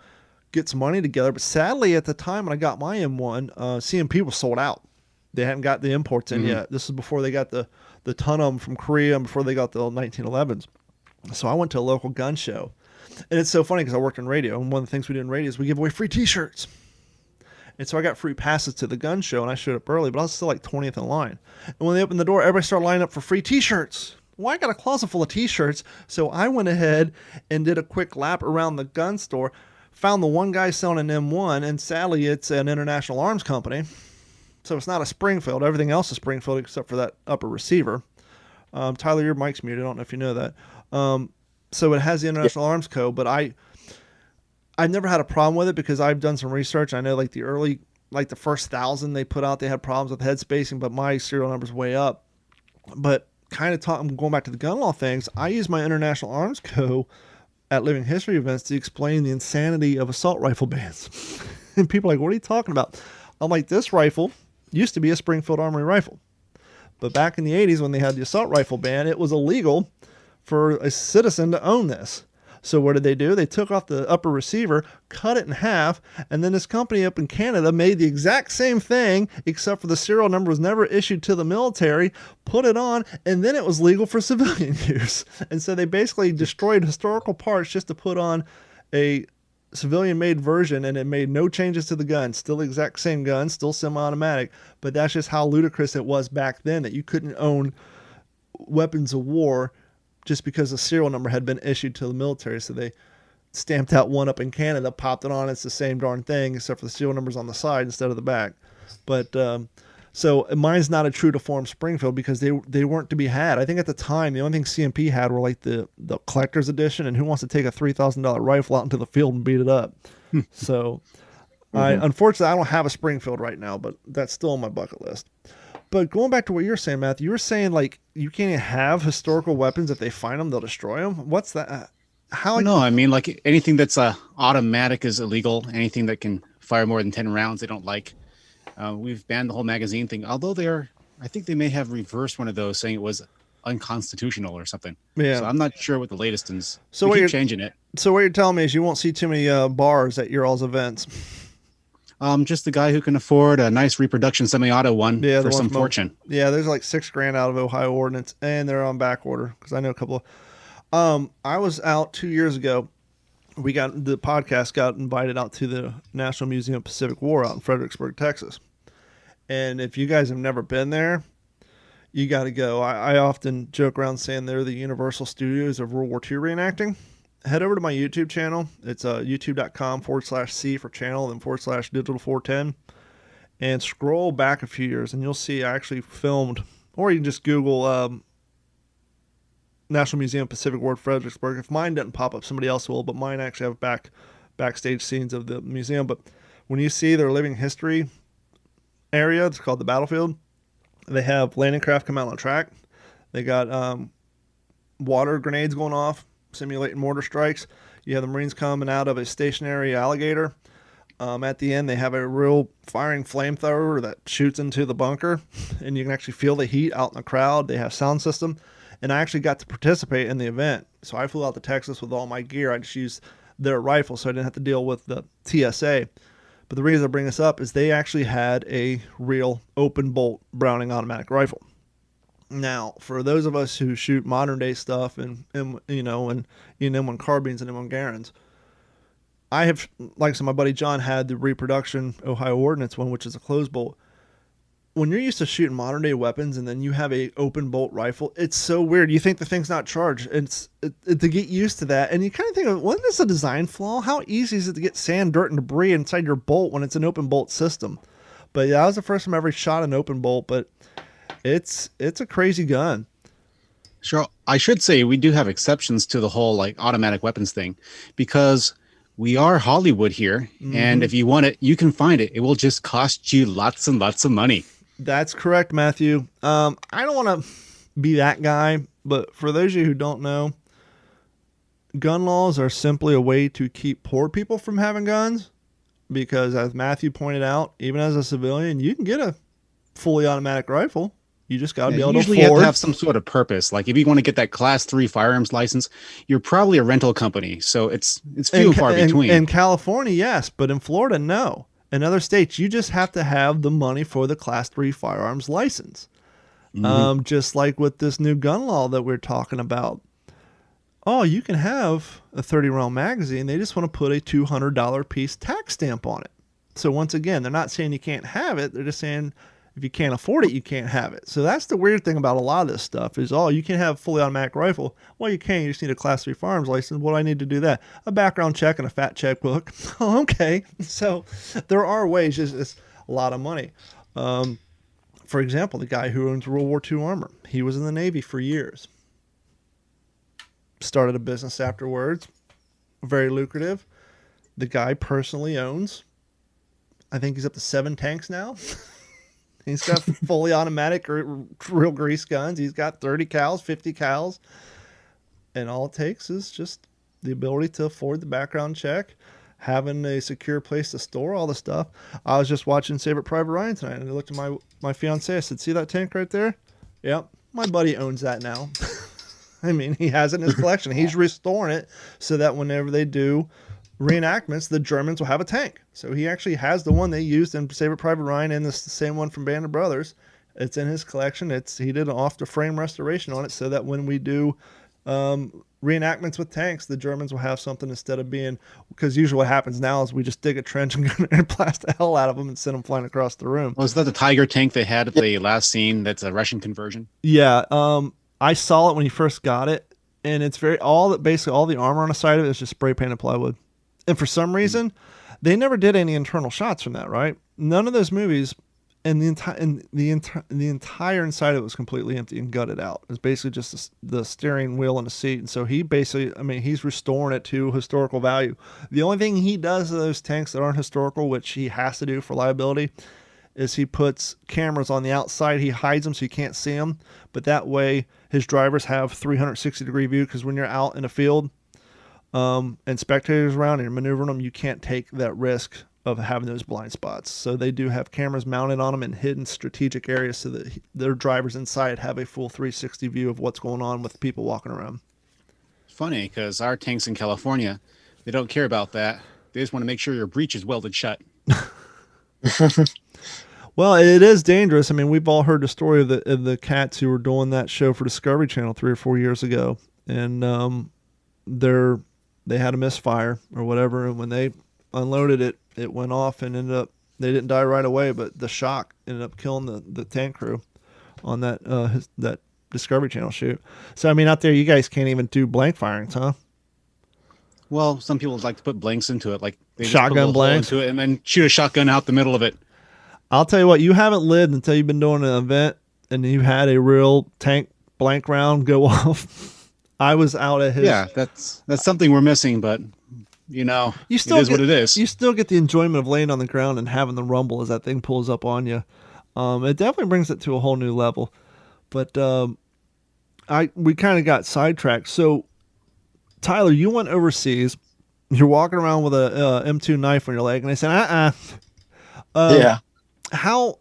get some money together. But sadly, at the time when I got my M1, CMP was sold out. They hadn't got the imports in yet. This is before they got the ton of them from Korea and before they got the 1911s. So I went to a local gun show. And it's so funny because I worked in radio, and one of the things we did in radio is we give away free T-shirts. And so I got free passes to the gun show, and I showed up early, but I was still like 20th in line. And when they opened the door, everybody started lining up for free T-shirts. Well, I got a closet full of T-shirts, so I went ahead and did a quick lap around the gun store, found the one guy selling an M1, and sadly it's an international arms company. So it's not a Springfield. Everything else is Springfield except for that upper receiver. Tyler, your mic's muted. I don't know if you know that. So it has the International Arms Code, but I've never had a problem with it because I've done some research. I know like the first 1,000 they put out, they had problems with head spacing, but my serial number's way up. But I'm going back to the gun law things. I use my International Arms Code at Living History events to explain the insanity of assault rifle bans. And people are like, what are you talking about? I'm like, this rifle used to be a Springfield Armory rifle. But back in the 80s when they had the assault rifle ban, it was illegal for a citizen to own this. So what did they do? They took off the upper receiver, cut it in half, and then this company up in Canada made the exact same thing, except for the serial number was never issued to the military, put it on, and then it was legal for civilian use. And so they basically destroyed historical parts just to put on a civilian-made version, and it made no changes to the gun. Still the exact same gun, still semi-automatic, but that's just how ludicrous it was back then that you couldn't own weapons of war just because the serial number had been issued to the military. So they stamped out one up in Canada, popped it on. It's the same darn thing, except for the serial numbers on the side instead of the back. But so mine's not a true to form Springfield because they weren't to be had. I think at the time, the only thing CMP had were like the collector's edition, and who wants to take a $3,000 rifle out into the field and beat it up? So unfortunately, I don't have a Springfield right now, but that's still on my bucket list. But going back to what you're saying, Matthew, you were saying like you can't have historical weapons. If they find them, they'll destroy them. What's that? How? No, I mean, like anything that's automatic is illegal. Anything that can fire more than 10 rounds, they don't like. We've banned the whole magazine thing, although I think they may have reversed one of those, saying it was unconstitutional or something. Yeah. So I'm not sure what the latest is. So we keep changing it. So what you're telling me is you won't see too many bars at your all's events. Just the guy who can afford a nice reproduction semi-auto one for some fortune. Yeah, there's like $6,000 out of Ohio Ordnance, and they're on back order because I know a couple of. I was out 2 years ago. The podcast got invited out to the National Museum of Pacific War out in Fredericksburg, Texas. And if you guys have never been there, you got to go. I often joke around saying they're the Universal Studios of World War II reenacting. Head over to my YouTube channel. It's youtube.com/C for channel, then /digital410. And scroll back a few years, and you'll see I actually filmed, or you can just Google National Museum Pacific War Fredericksburg. If mine doesn't pop up, somebody else will, but mine actually have backstage scenes of the museum. But when you see their living history area, it's called the battlefield, They have landing craft come out on the track. They got water grenades going off, simulating mortar strikes. You have the Marines coming out of a stationary alligator. At the end, they have a real firing flamethrower that shoots into the bunker, and you can actually feel the heat out in the crowd. They have sound system, and I actually got to participate in the event. So I flew out to Texas with all my gear. I just used their rifle, so I didn't have to deal with the TSA. But the reason I bring this up is they actually had a real open bolt Browning automatic rifle. Now, for those of us who shoot modern day stuff and M1 carbines and M1 Garands, I have, like I said, my buddy John had the reproduction Ohio Ordnance one, which is a closed bolt. When you're used to shooting modern day weapons and then you have a open bolt rifle, it's so weird. You think the thing's not charged. To get used to that, and you kind of think, wasn't this a design flaw? How easy is it to get sand, dirt, and debris inside your bolt when it's an open bolt system? But yeah, that was the first time I ever shot an open bolt. But it's a crazy gun. Sure. I should say we do have exceptions to the whole like automatic weapons thing, because we are Hollywood here, and if you want it, you can find it. It will just cost you lots and lots of money. That's correct, Matthew. I don't want to be that guy, but for those of you who don't know, gun laws are simply a way to keep poor people from having guns, because as Matthew pointed out, even as a civilian, you can get a fully automatic rifle. You just got to be able to afford. Usually you have to have some sort of purpose. Like if you want to get that Class 3 firearms license, you're probably a rental company. So it's few and far between. In California, yes, but in Florida, no. In other states, you just have to have the money for the Class 3 firearms license. Just like with this new gun law that we're talking about. Oh, you can have a 30-round magazine. They just want to put a $200 piece tax stamp on it. So once again, they're not saying you can't have it. They're just saying if you can't afford it, you can't have it. So that's the weird thing about a lot of this stuff is, you can have a fully automatic rifle. Well, you can't. You just need a Class 3 firearms license. What do I need to do that? A background check and a fat checkbook. Okay. So there are ways. It's a lot of money. For example, the guy who owns World War II armor, he was in the Navy for years. Started a business afterwards. Very lucrative. The guy personally owns, I think he's up to 7 tanks now. He's got fully automatic, real grease guns. He's got 30 cals, 50 cals. And all it takes is just the ability to afford the background check, having a secure place to store all the stuff. I was just watching Saving Private Ryan tonight, and I looked at my fiance. I said, see that tank right there? Yep. My buddy owns that now. I mean, he has it in his collection. He's restoring it so that whenever they do reenactments, the Germans will have a tank. So he actually has the one they used in Saving Private Ryan, and it's the same one from Band of Brothers. It's in his collection. He did an off-the-frame restoration on it so that when we do reenactments with tanks, the Germans will have something instead of being, because usually what happens now is we just dig a trench and go in there and blast the hell out of them and send them flying across the room. Was that the Tiger tank they had at the last scene? That's a Russian conversion. Yeah. I saw it when he first got it, and it's basically all the armor on the side of it is just spray painted plywood. And for some reason, they never did any internal shots from that, right? None of those movies, and the entire inside of it was completely empty and gutted out. It's basically just the steering wheel and the seat. And so he's restoring it to historical value. The only thing he does to those tanks that aren't historical, which he has to do for liability, is he puts cameras on the outside. He hides them so you can't see them. But that way, his drivers have 360-degree view, because when you're out in a field, and spectators around and you're maneuvering them, you can't take that risk of having those blind spots. So they do have cameras mounted on them in hidden strategic areas so that their drivers inside have a full 360 view of what's going on with people walking around. Funny, because our tanks in California, they don't care about that. They just want to make sure your breech is welded shut. Well, it is dangerous. I mean, we've all heard the story of the cats who were doing that show for Discovery Channel 3 or 4 years ago. And they had a misfire or whatever, and when they unloaded it, it went off and they didn't die right away, but the shock ended up killing the tank crew on that Discovery Channel shoot. So, I mean, out there, you guys can't even do blank firings, huh? Well, some people like to put blanks into it, like they shotgun blanks into it and then shoot a shotgun out the middle of it. I'll tell you what, you haven't lived until you've been doing an event and you had a real tank blank round go off. I was out at his. Yeah, that's something we're missing, but it is what it is. You still get the enjoyment of laying on the ground and having the rumble as that thing pulls up on you. It definitely brings it to a whole new level. But we kind of got sidetracked. So Tyler, you went overseas. You're walking around with a M2 knife on your leg, and they said, Yeah. How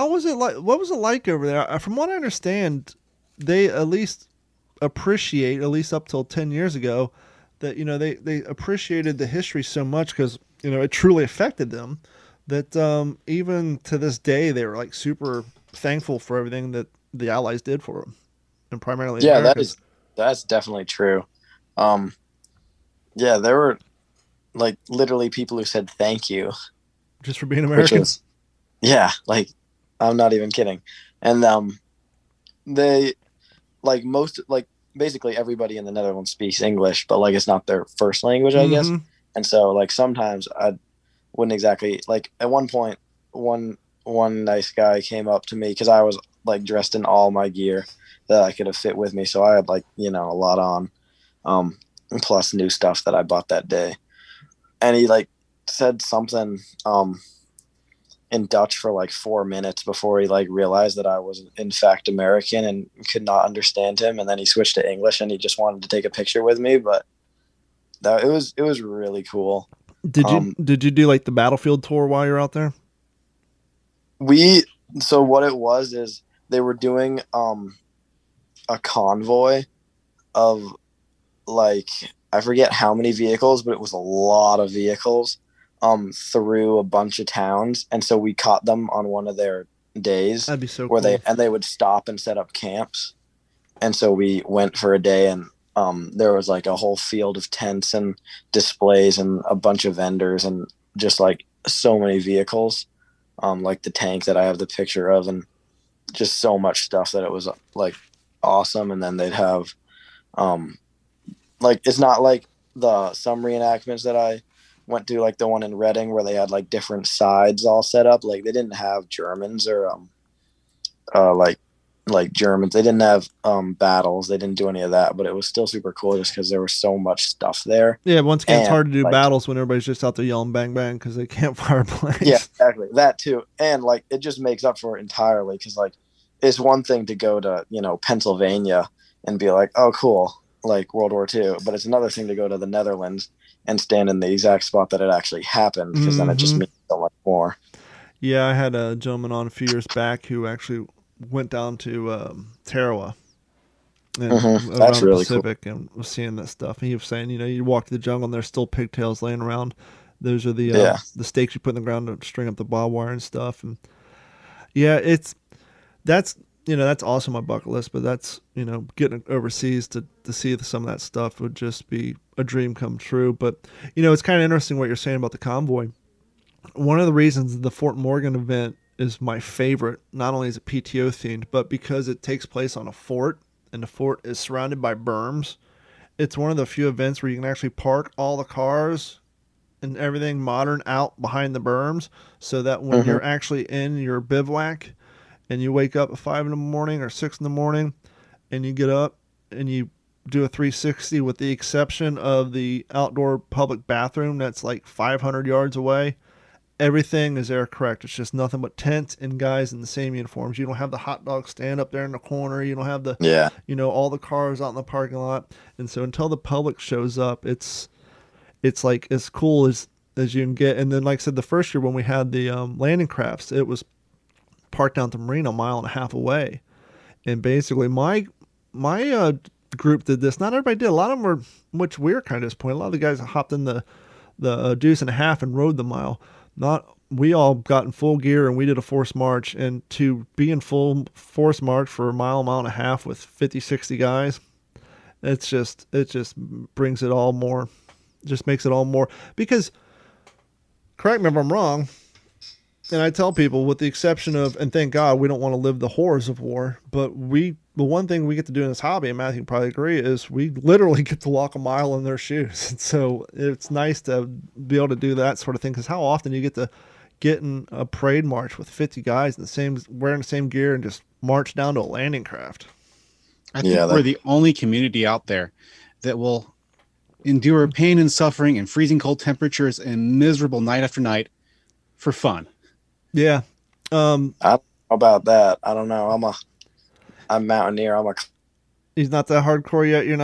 was it like? What was it like over there? From what I understand, they at least appreciate, at least up till 10 years ago, that they appreciated the history so much because it truly affected them. That even to this day, they were like super thankful for everything that the Allies did for them, and primarily Yeah, Americans. that's definitely true. Yeah, there were like literally people who said thank you, Just for being which American. was, yeah, like I'm not even kidding. And they like most like basically everybody in the Netherlands speaks English, but like it's not their first language, I guess. Mhm. And so like sometimes I wouldn't exactly like at one point one nice guy came up to me because I was like dressed in all my gear that I could have fit with me, so I had like a lot on, plus new stuff that I bought that day, and he like said something in Dutch for like 4 minutes before he like realized that I was in fact American and could not understand him, and then he switched to English and he just wanted to take a picture with me. But it was really cool. Did you do like the battlefield tour while you're out there? So what it was is they were doing a convoy of like I forget how many vehicles, but it was a lot of vehicles through a bunch of towns, and so we caught them on one of their days That'd be so where cool. they would stop and set up camps, and so we went for a day, and there was like a whole field of tents and displays and a bunch of vendors and just like so many vehicles, like the tank that I have the picture of, and just so much stuff that it was like awesome. And then they'd have like it's not like some reenactments that I went to, like the one in Reading where they had like different sides all set up. Like they didn't have Germans or like Germans. They didn't have battles. They didn't do any of that, but it was still super cool just because there was so much stuff there. Yeah, once again, it's And, hard to do like, battles when everybody's just out there yelling bang bang because they can't fire planes. Yeah, exactly. That too. And like it just makes up for it entirely because like it's one thing to go to, Pennsylvania and be like, oh, cool, like World War II. But it's another thing to go to the Netherlands and stand in the exact spot that it actually happened, because then it just means so much more. Yeah, I had a gentleman on a few years back who actually went down to Tarawa and That's around the really cool. Pacific and was seeing that stuff. And he was saying, you walk to the jungle and there's still pigtails laying around. Those are the stakes you put in the ground to string up the barbed wire and stuff. And yeah, that's awesome on my bucket list. But that's getting overseas to see some of that stuff would just be a dream come true. But it's kind of interesting what you're saying about the convoy. One of the reasons the Fort Morgan event is my favorite, not only is it PTO themed, but because it takes place on a fort, and the fort is surrounded by berms. It's one of the few events where you can actually park all the cars and everything modern out behind the berms, so that when you're actually in your bivouac and you wake up at 5 in the morning or 6 in the morning and you get up and you do a 360, with the exception of the outdoor public bathroom that's like 500 yards away, everything is there correct. It's just nothing but tents and guys in the same uniforms. You don't have the hot dog stand up there in the corner. You don't have the all the cars out in the parking lot. And so until the public shows up, it's like as cool as you can get. And then, like I said, the first year when we had the landing crafts, it was parked down at the marina a mile and a half away. And basically my group did this. Not everybody did. A lot of them were, which we were kind of disappointed. A lot of the guys hopped in the deuce and a half and rode the mile. We all got in full gear and we did a forced march, and to be in full forced march for a mile and a half with 50, 60 guys, it just brings it all more, just makes it all more, because correct me if I'm wrong, and I tell people, with the exception of, and thank God we don't want to live the horrors of war, but the one thing we get to do in this hobby, and Matthew can probably agree, is we literally get to walk a mile in their shoes. And so it's nice to be able to do that sort of thing, because how often you get to get in a parade march with 50 guys wearing the same gear and just march down to a landing craft. I think we're the only community out there that will endure pain and suffering and freezing cold temperatures and miserable night after night for fun. Yeah. about that. I don't know. I'm mountaineer. He's not that hardcore yet. You're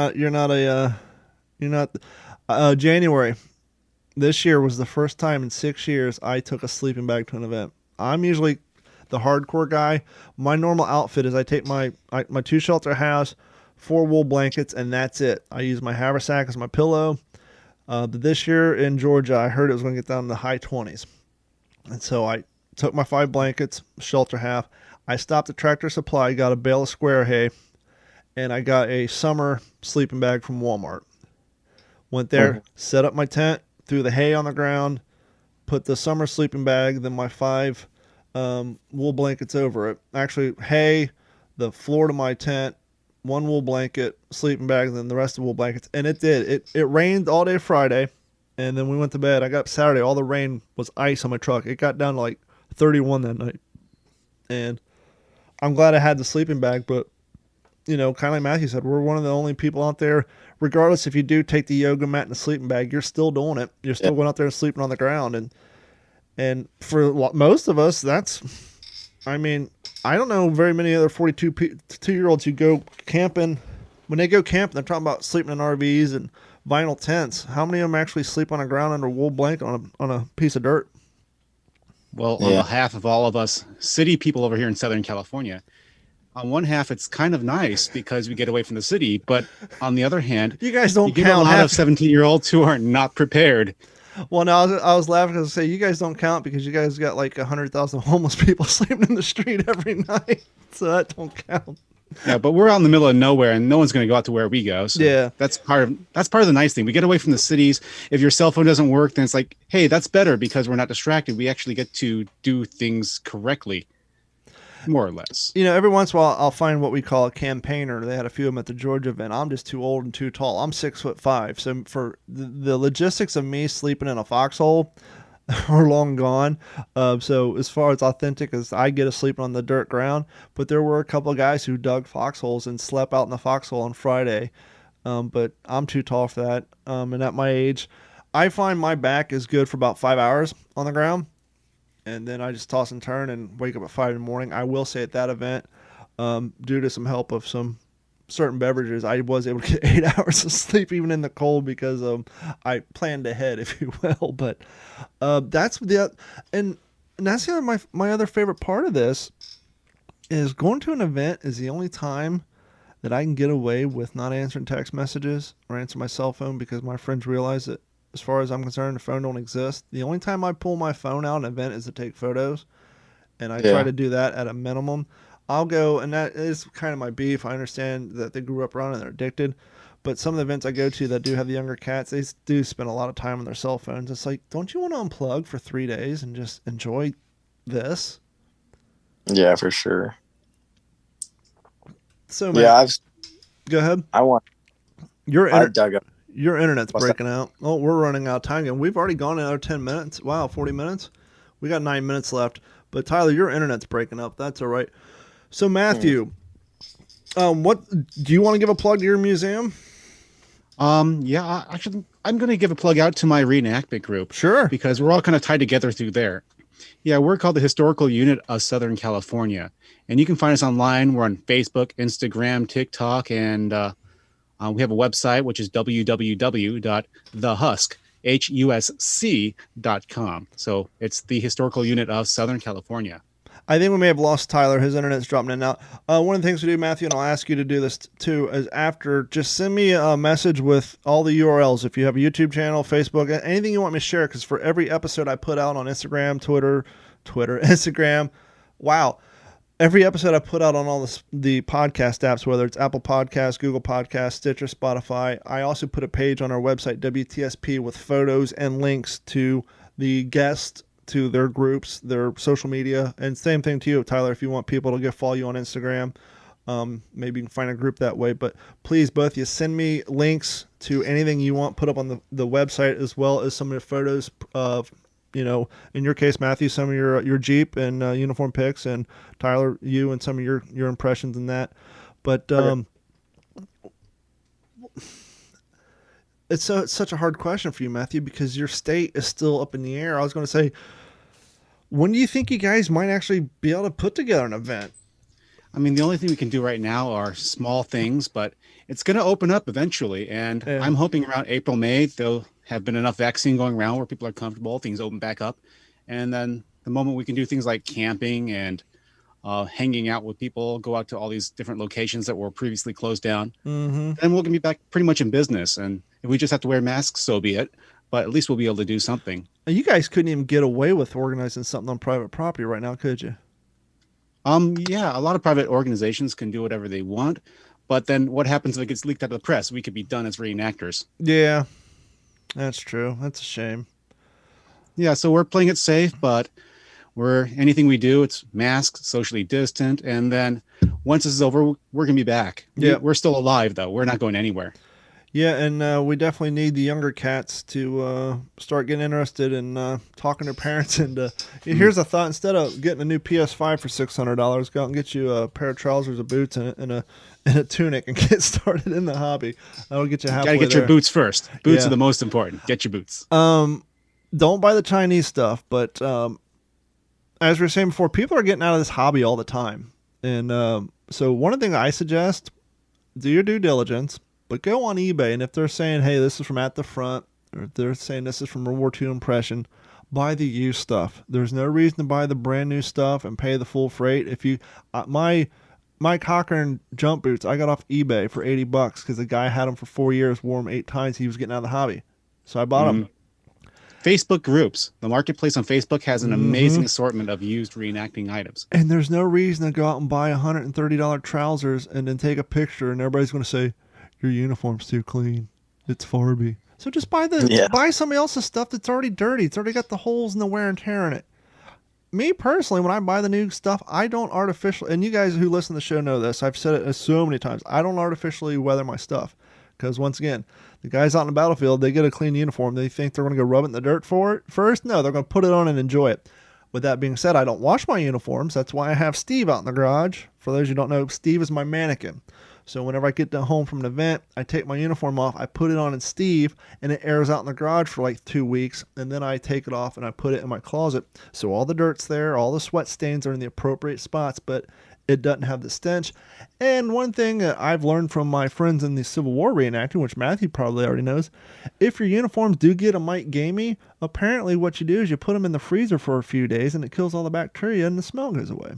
not. January this year was the first time in 6 years I took a sleeping bag to an event. I'm usually the hardcore guy. My normal outfit is I take my 2 shelter house, 4 wool blankets, and that's it. I use my haversack as my pillow. But this year in Georgia, I heard it was going to get down in the high 20s. And so I took my 5 blankets, shelter half. I stopped at Tractor Supply, got a bale of square hay, and I got a summer sleeping bag from Walmart. Went there, set up my tent, threw the hay on the ground, put the summer sleeping bag, then my 5 wool blankets over it. Actually, hay, the floor to my tent, 1 wool blanket, sleeping bag, then the rest of the wool blankets. And it did. It rained all day Friday, and then we went to bed. I got up Saturday. All the rain was ice on my truck. It got down to like 31 that night. And I'm glad I had the sleeping bag, but, kind of like Matthew said, we're one of the only people out there, regardless if you do take the yoga mat and the sleeping bag, you're still doing it. You're still going out there and sleeping on the ground. And for most of us, I don't know very many other 42-year-olds who go camping. When they go camping, they're talking about sleeping in RVs and vinyl tents. How many of them actually sleep on the ground under a wool blanket on a piece of dirt? Well, on behalf of all of us city people over here in Southern California, on one half, it's kind of nice because we get away from the city. But on the other hand, you guys don't get count a lot of 17-year-olds who are not prepared. Well, no, I was laughing because I say you guys don't count because you guys got like 100,000 homeless people sleeping in the street every night, so that don't count. Yeah, but we're out in the middle of nowhere, and no one's going to go out to where we go. So yeah, that's part of the nice thing. We get away from the cities. If your cell phone doesn't work, then it's like, hey, that's better because we're not distracted. We actually get to do things correctly, more or less. Every once in a while, I'll find what we call a campaigner. They had a few of them at the Georgia event. I'm just too old and too tall. I'm 6'5", so for the logistics of me sleeping in a foxhole are long gone. So as far as authentic as I get to sleep on the dirt ground, but there were a couple of guys who dug foxholes and slept out in the foxhole on Friday. But I'm too tall for that. And at my age, I find my back is good for about 5 hours on the ground. And then I just toss and turn and wake up at 5 in the morning. I will say at that event, due to some help of some certain beverages, I was able to get 8 hours of sleep even in the cold because I planned ahead, if you will. But that's the other my other favorite part of this is going to an event is the only time that I can get away with not answering text messages or answer my cell phone because my friends realize that as far as I'm concerned, the phone don't exist. The only time I pull my phone out in an event is to take photos, and I try to do that at a minimum. I'll go, and that is kind of my beef. I understand that they grew up around and they're addicted, but some of the events I go to that do have the younger cats, they do spend a lot of time on their cell phones. It's like, don't you want to unplug for 3 days and just enjoy this? Yeah, for sure. So, man, go ahead. I dug up. Your internet's breaking out. Oh, we're running out of time again. We've already gone another 10 minutes. Wow, 40 minutes? We got 9 minutes left. But Tyler, your internet's breaking up. That's all right. So Matthew, what do you want to give a plug to your museum? Yeah, actually, I'm going to give a plug out to my reenactment group. Sure. Because we're all kind of tied together through there. Yeah, we're called the Historical Unit of Southern California. And you can find us online. We're on Facebook, Instagram, TikTok, and we have a website, which is www.thehusc.com. So it's the Historical Unit of Southern California. I think we may have lost Tyler. His internet's dropping in and out. One of the things we do, Matthew, and I'll ask you to do this too, is after, just send me a message with all the URLs. If you have a YouTube channel, Facebook, anything you want me to share, because for every episode I put out on Instagram, Twitter, Instagram, wow. Every episode I put out on all the podcast apps, whether it's Apple Podcasts, Google Podcasts, Stitcher, Spotify, I also put a page on our website, WTSP, with photos and links to the guests, to their groups, their social media, and same thing to you, Tyler, if you want people to follow you on Instagram. Maybe you can find a group that way, but please, both of you, send me links to anything you want put up on the website, as well as some of the photos of, in your case, Matthew, some of your Jeep and uniform pics, and Tyler, you and some of your impressions in that. But it's such a hard question for you, Matthew, because your state is still up in the air. I was going to say, When do you think you guys might actually be able to put together an event? I mean, the only thing we can do right now are small things, but it's going to open up eventually. And Yeah. I'm hoping around April, May, there'll have been enough vaccine going around where people are comfortable, things open back up. And then the moment we can do things like camping and hanging out with people, go out to all these different locations that were previously closed down, Mm-hmm. then we're going to be back pretty much in business. And if we just have to wear masks, so be it. But at least we'll be able to do something. You guys couldn't even get away with organizing something on private property right now, could you? Yeah, a lot of private organizations can do whatever they want, but then what happens if it gets leaked out of the press? We could be done as reenactors. Yeah, that's true. That's a shame. Yeah, so we're playing it safe, but anything we do, it's masked, socially distant, and then once this is over, we're gonna be back. Yeah, we're still alive though. We're not going anywhere. Yeah, and we definitely need the younger cats to start getting interested in talking to parents. And here's a thought: instead of getting a new PS5 for $600, go out and get you a pair of trousers, a boots, and a tunic, and get started in the hobby. That'll get you halfway. Gotta get there. your boots first. Boots Yeah. are the most important. Get your boots. Don't buy the Chinese stuff, but as we were saying before, people are getting out of this hobby all the time. And so one of the things I suggest, do your due diligence. But go on eBay, and if they're saying, hey, this is from At the Front, or if they're saying this is from World War II Impression, buy the used stuff. There's no reason to buy the brand new stuff and pay the full freight. If you, my Cochrane jump boots, I got off eBay for $80 because the guy had them for 4 years, wore them 8 times. He was getting out of the hobby, so I bought them. Facebook groups. The marketplace on Facebook has an amazing assortment of used reenacting items. And there's no reason to go out and buy $130 trousers and then take a picture, and everybody's going to say, your uniform's too clean. It's Farby. So just buy buy somebody else's stuff that's already dirty. It's already got the holes and the wear and tear in it. Me personally, when I buy the new stuff, I don't artificially, and you guys who listen to the show know this, I've said it so many times, I don't artificially weather my stuff. Because once again, the guys out on the battlefield, they get a clean uniform. They think they're going to go rub it in the dirt for it first. No, they're going to put it on and enjoy it. With that being said, I don't wash my uniforms. That's why I have Steve out in the garage. For those who don't know, Steve is my mannequin. So whenever I get home from an event, I take my uniform off, I put it on in Steve, and it airs out in the garage for like 2 weeks, and then I take it off and I put it in my closet. So all the dirt's there, all the sweat stains are in the appropriate spots, but it doesn't have the stench. And one thing that I've learned from my friends in the Civil War reenacting, which Matthew probably already knows, if your uniforms do get a mite gamey, apparently what you do is you put them in the freezer for a few days, and it kills all the bacteria and the smell goes away.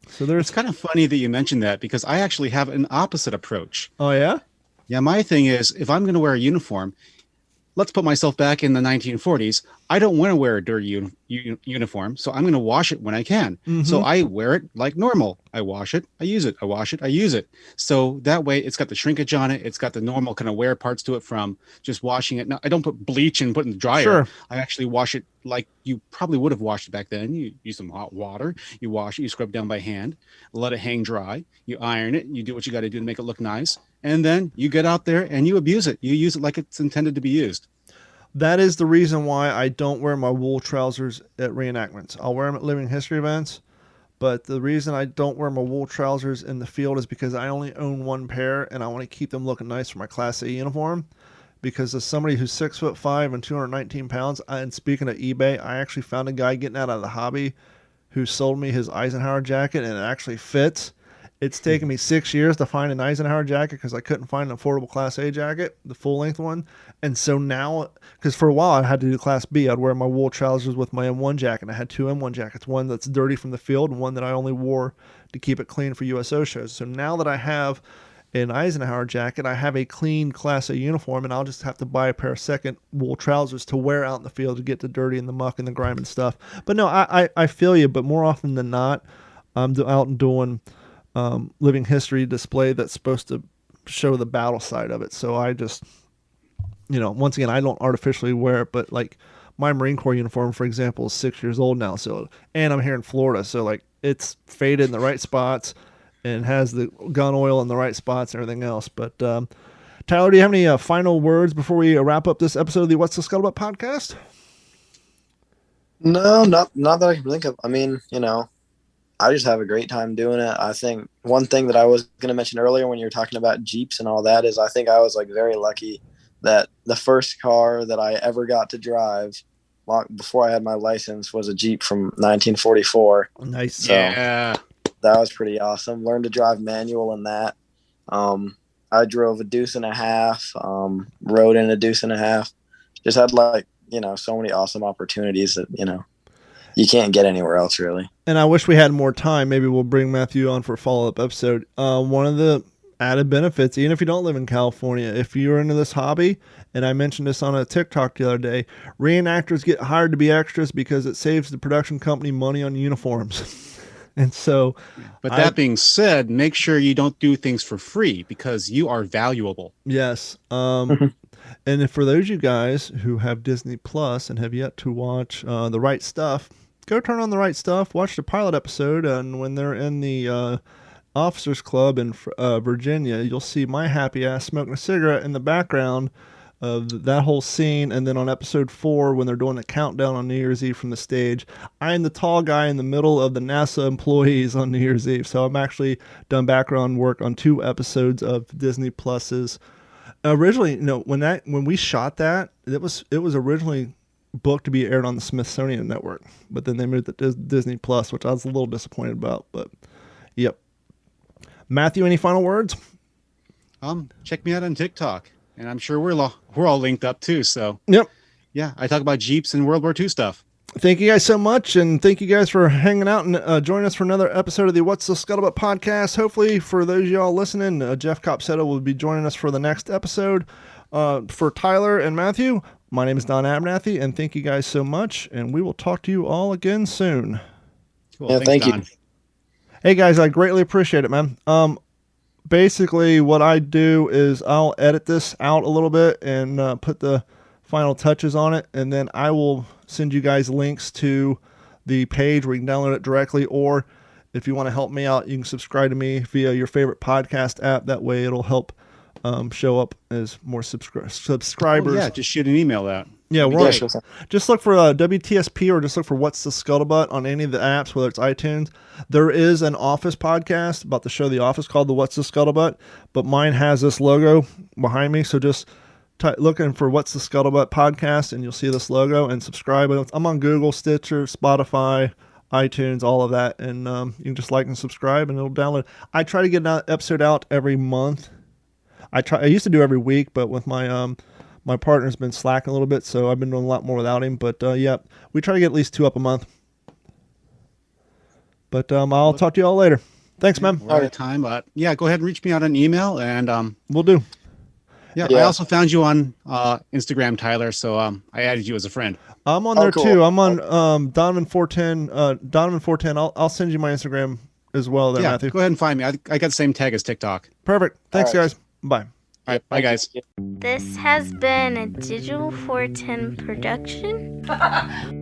So It's kind of funny that you mentioned that because I actually have an opposite approach. Oh, yeah? Yeah, my thing is if I'm going to wear a uniform, let's put myself back in the 1940s. I don't want to wear a dirty uniform, so I'm going to wash it when I can. So I wear it like normal. I wash it, I use it, I wash it, I use it. So that way it's got the shrinkage on it. It's got the normal kind of wear parts to it from just washing it. Now, I don't put bleach and put it in the dryer. Sure. I actually wash it like you probably would have washed it back then. You use some hot water, you wash it, you scrub down by hand, let it hang dry, you iron it, you do what you got to do to make it look nice. And then you get out there and you abuse it. You use it like it's intended to be used. That is the reason why I don't wear my wool trousers at reenactments. I'll wear them at living history events, but the reason I don't wear my wool trousers in the field is because I only own one pair and I want to keep them looking nice for my Class A uniform. Because as somebody who's 6'5" and 219 pounds, and speaking of eBay, I actually found a guy getting out of the hobby who sold me his Eisenhower jacket and it actually fits. It's taken me 6 years to find an Eisenhower jacket because I couldn't find an affordable Class A jacket, the full-length one. And so now, because for a while I had to do Class B, I'd wear my wool trousers with my M1 jacket. I had 2 M1 jackets, one that's dirty from the field and one that I only wore to keep it clean for USO shows. So now that I have an Eisenhower jacket, I have a clean Class A uniform, and I'll just have to buy a pair of second wool trousers to wear out in the field to get the dirty and the muck and the grime and stuff. But no, I feel you, but more often than not, I'm out and doing living history display that's supposed to show the battle side of it. So I just, once again, I don't artificially wear it, but like my Marine Corps uniform, for example, is 6 years old now. So, and I'm here in Florida. So like it's faded in the right spots and has the gun oil in the right spots and everything else. But Tyler, do you have any final words before we wrap up this episode of the What's the Scuttlebutt podcast? No, not that I can think of. I mean, I just have a great time doing it. I think one thing that I was going to mention earlier when you were talking about Jeeps and all that is I think I was like very lucky that the first car that I ever got to drive before I had my license was a Jeep from 1944. Nice. So Yeah. that was pretty awesome. Learned to drive manual in that. I drove a deuce and a half, rode in a deuce and a half. Just had so many awesome opportunities that, you can't get anywhere else really. And I wish we had more time. Maybe we'll bring Matthew on for a follow-up episode. One of the added benefits, even if you don't live in California, if you're into this hobby, and I mentioned this on a TikTok the other day, reenactors get hired to be extras because it saves the production company money on uniforms. And so, but that being said, make sure you don't do things for free because you are valuable. Yes. And for those of you guys who have Disney Plus and have yet to watch The Right Stuff, go turn on The Right Stuff, watch the pilot episode, and when they're in the Officers Club in Virginia, you'll see my happy ass smoking a cigarette in the background of that whole scene. And then on episode 4, when they're doing the countdown on New Year's Eve from the stage, I am the tall guy in the middle of the NASA employees on New Year's Eve. So I'm actually done background work on 2 episodes of Disney Plus's. Originally, when we shot that, it was originally booked to be aired on the Smithsonian Network, but then they moved it to Disney Plus, which I was a little disappointed about. But yep. Matthew, any final words? Check me out on TikTok, and I'm sure we're all linked up too. So yep. Yeah, I talk about Jeeps and World War II stuff. Thank you guys so much, and thank you guys for hanging out and joining us for another episode of the What's the Scuttlebutt podcast. Hopefully, for those of y'all listening, Jeff Copsetta will be joining us for the next episode. For Tyler and Matthew, my name is Don Abernathy, and thank you guys so much, and we will talk to you all again soon. Cool. Yeah, Thanks, thank you. Hey guys, I greatly appreciate it, man. Basically, what I do is I'll edit this out a little bit and put the final touches on it, and then I will send you guys links to the page where you can download it directly, or if you want to help me out, you can subscribe to me via your favorite podcast app. That way it'll help show up as more subscribers. Oh, yeah, just shoot an email out. Yeah, Yeah, sure thing. just look for WTSP, or just look for What's the Scuttlebutt on any of the apps, whether it's iTunes. There is an Office podcast about the show The Office called the What's the Scuttlebutt, but mine has this logo behind me, so just looking for What's the Scuttlebutt podcast, and you'll see this logo, and subscribe. I'm on Google, Stitcher, Spotify, iTunes, all of that, and you can just like and subscribe, and it'll download. I try to get an episode out every month. I used to do every week, but with my my partner's been slacking a little bit, so I've been doing a lot more without him. But yeah, we try to get at least 2 up a month. But I'll talk to you all later. Thanks, man. We're out of time, but yeah, go ahead and reach me out on email, and We'll do. yeah, Yeah. I also found you on Instagram, Tyler. So I added you as a friend. I'm on Oh, there cool. too. I'm on Donovan410. Donovan410. I'll send you my Instagram as well there, Yeah, Matthew. go ahead and find me. I got the same tag as TikTok. Perfect. Thanks, All right. guys. Bye. All right, bye, guys. This has been a Digital 410 production.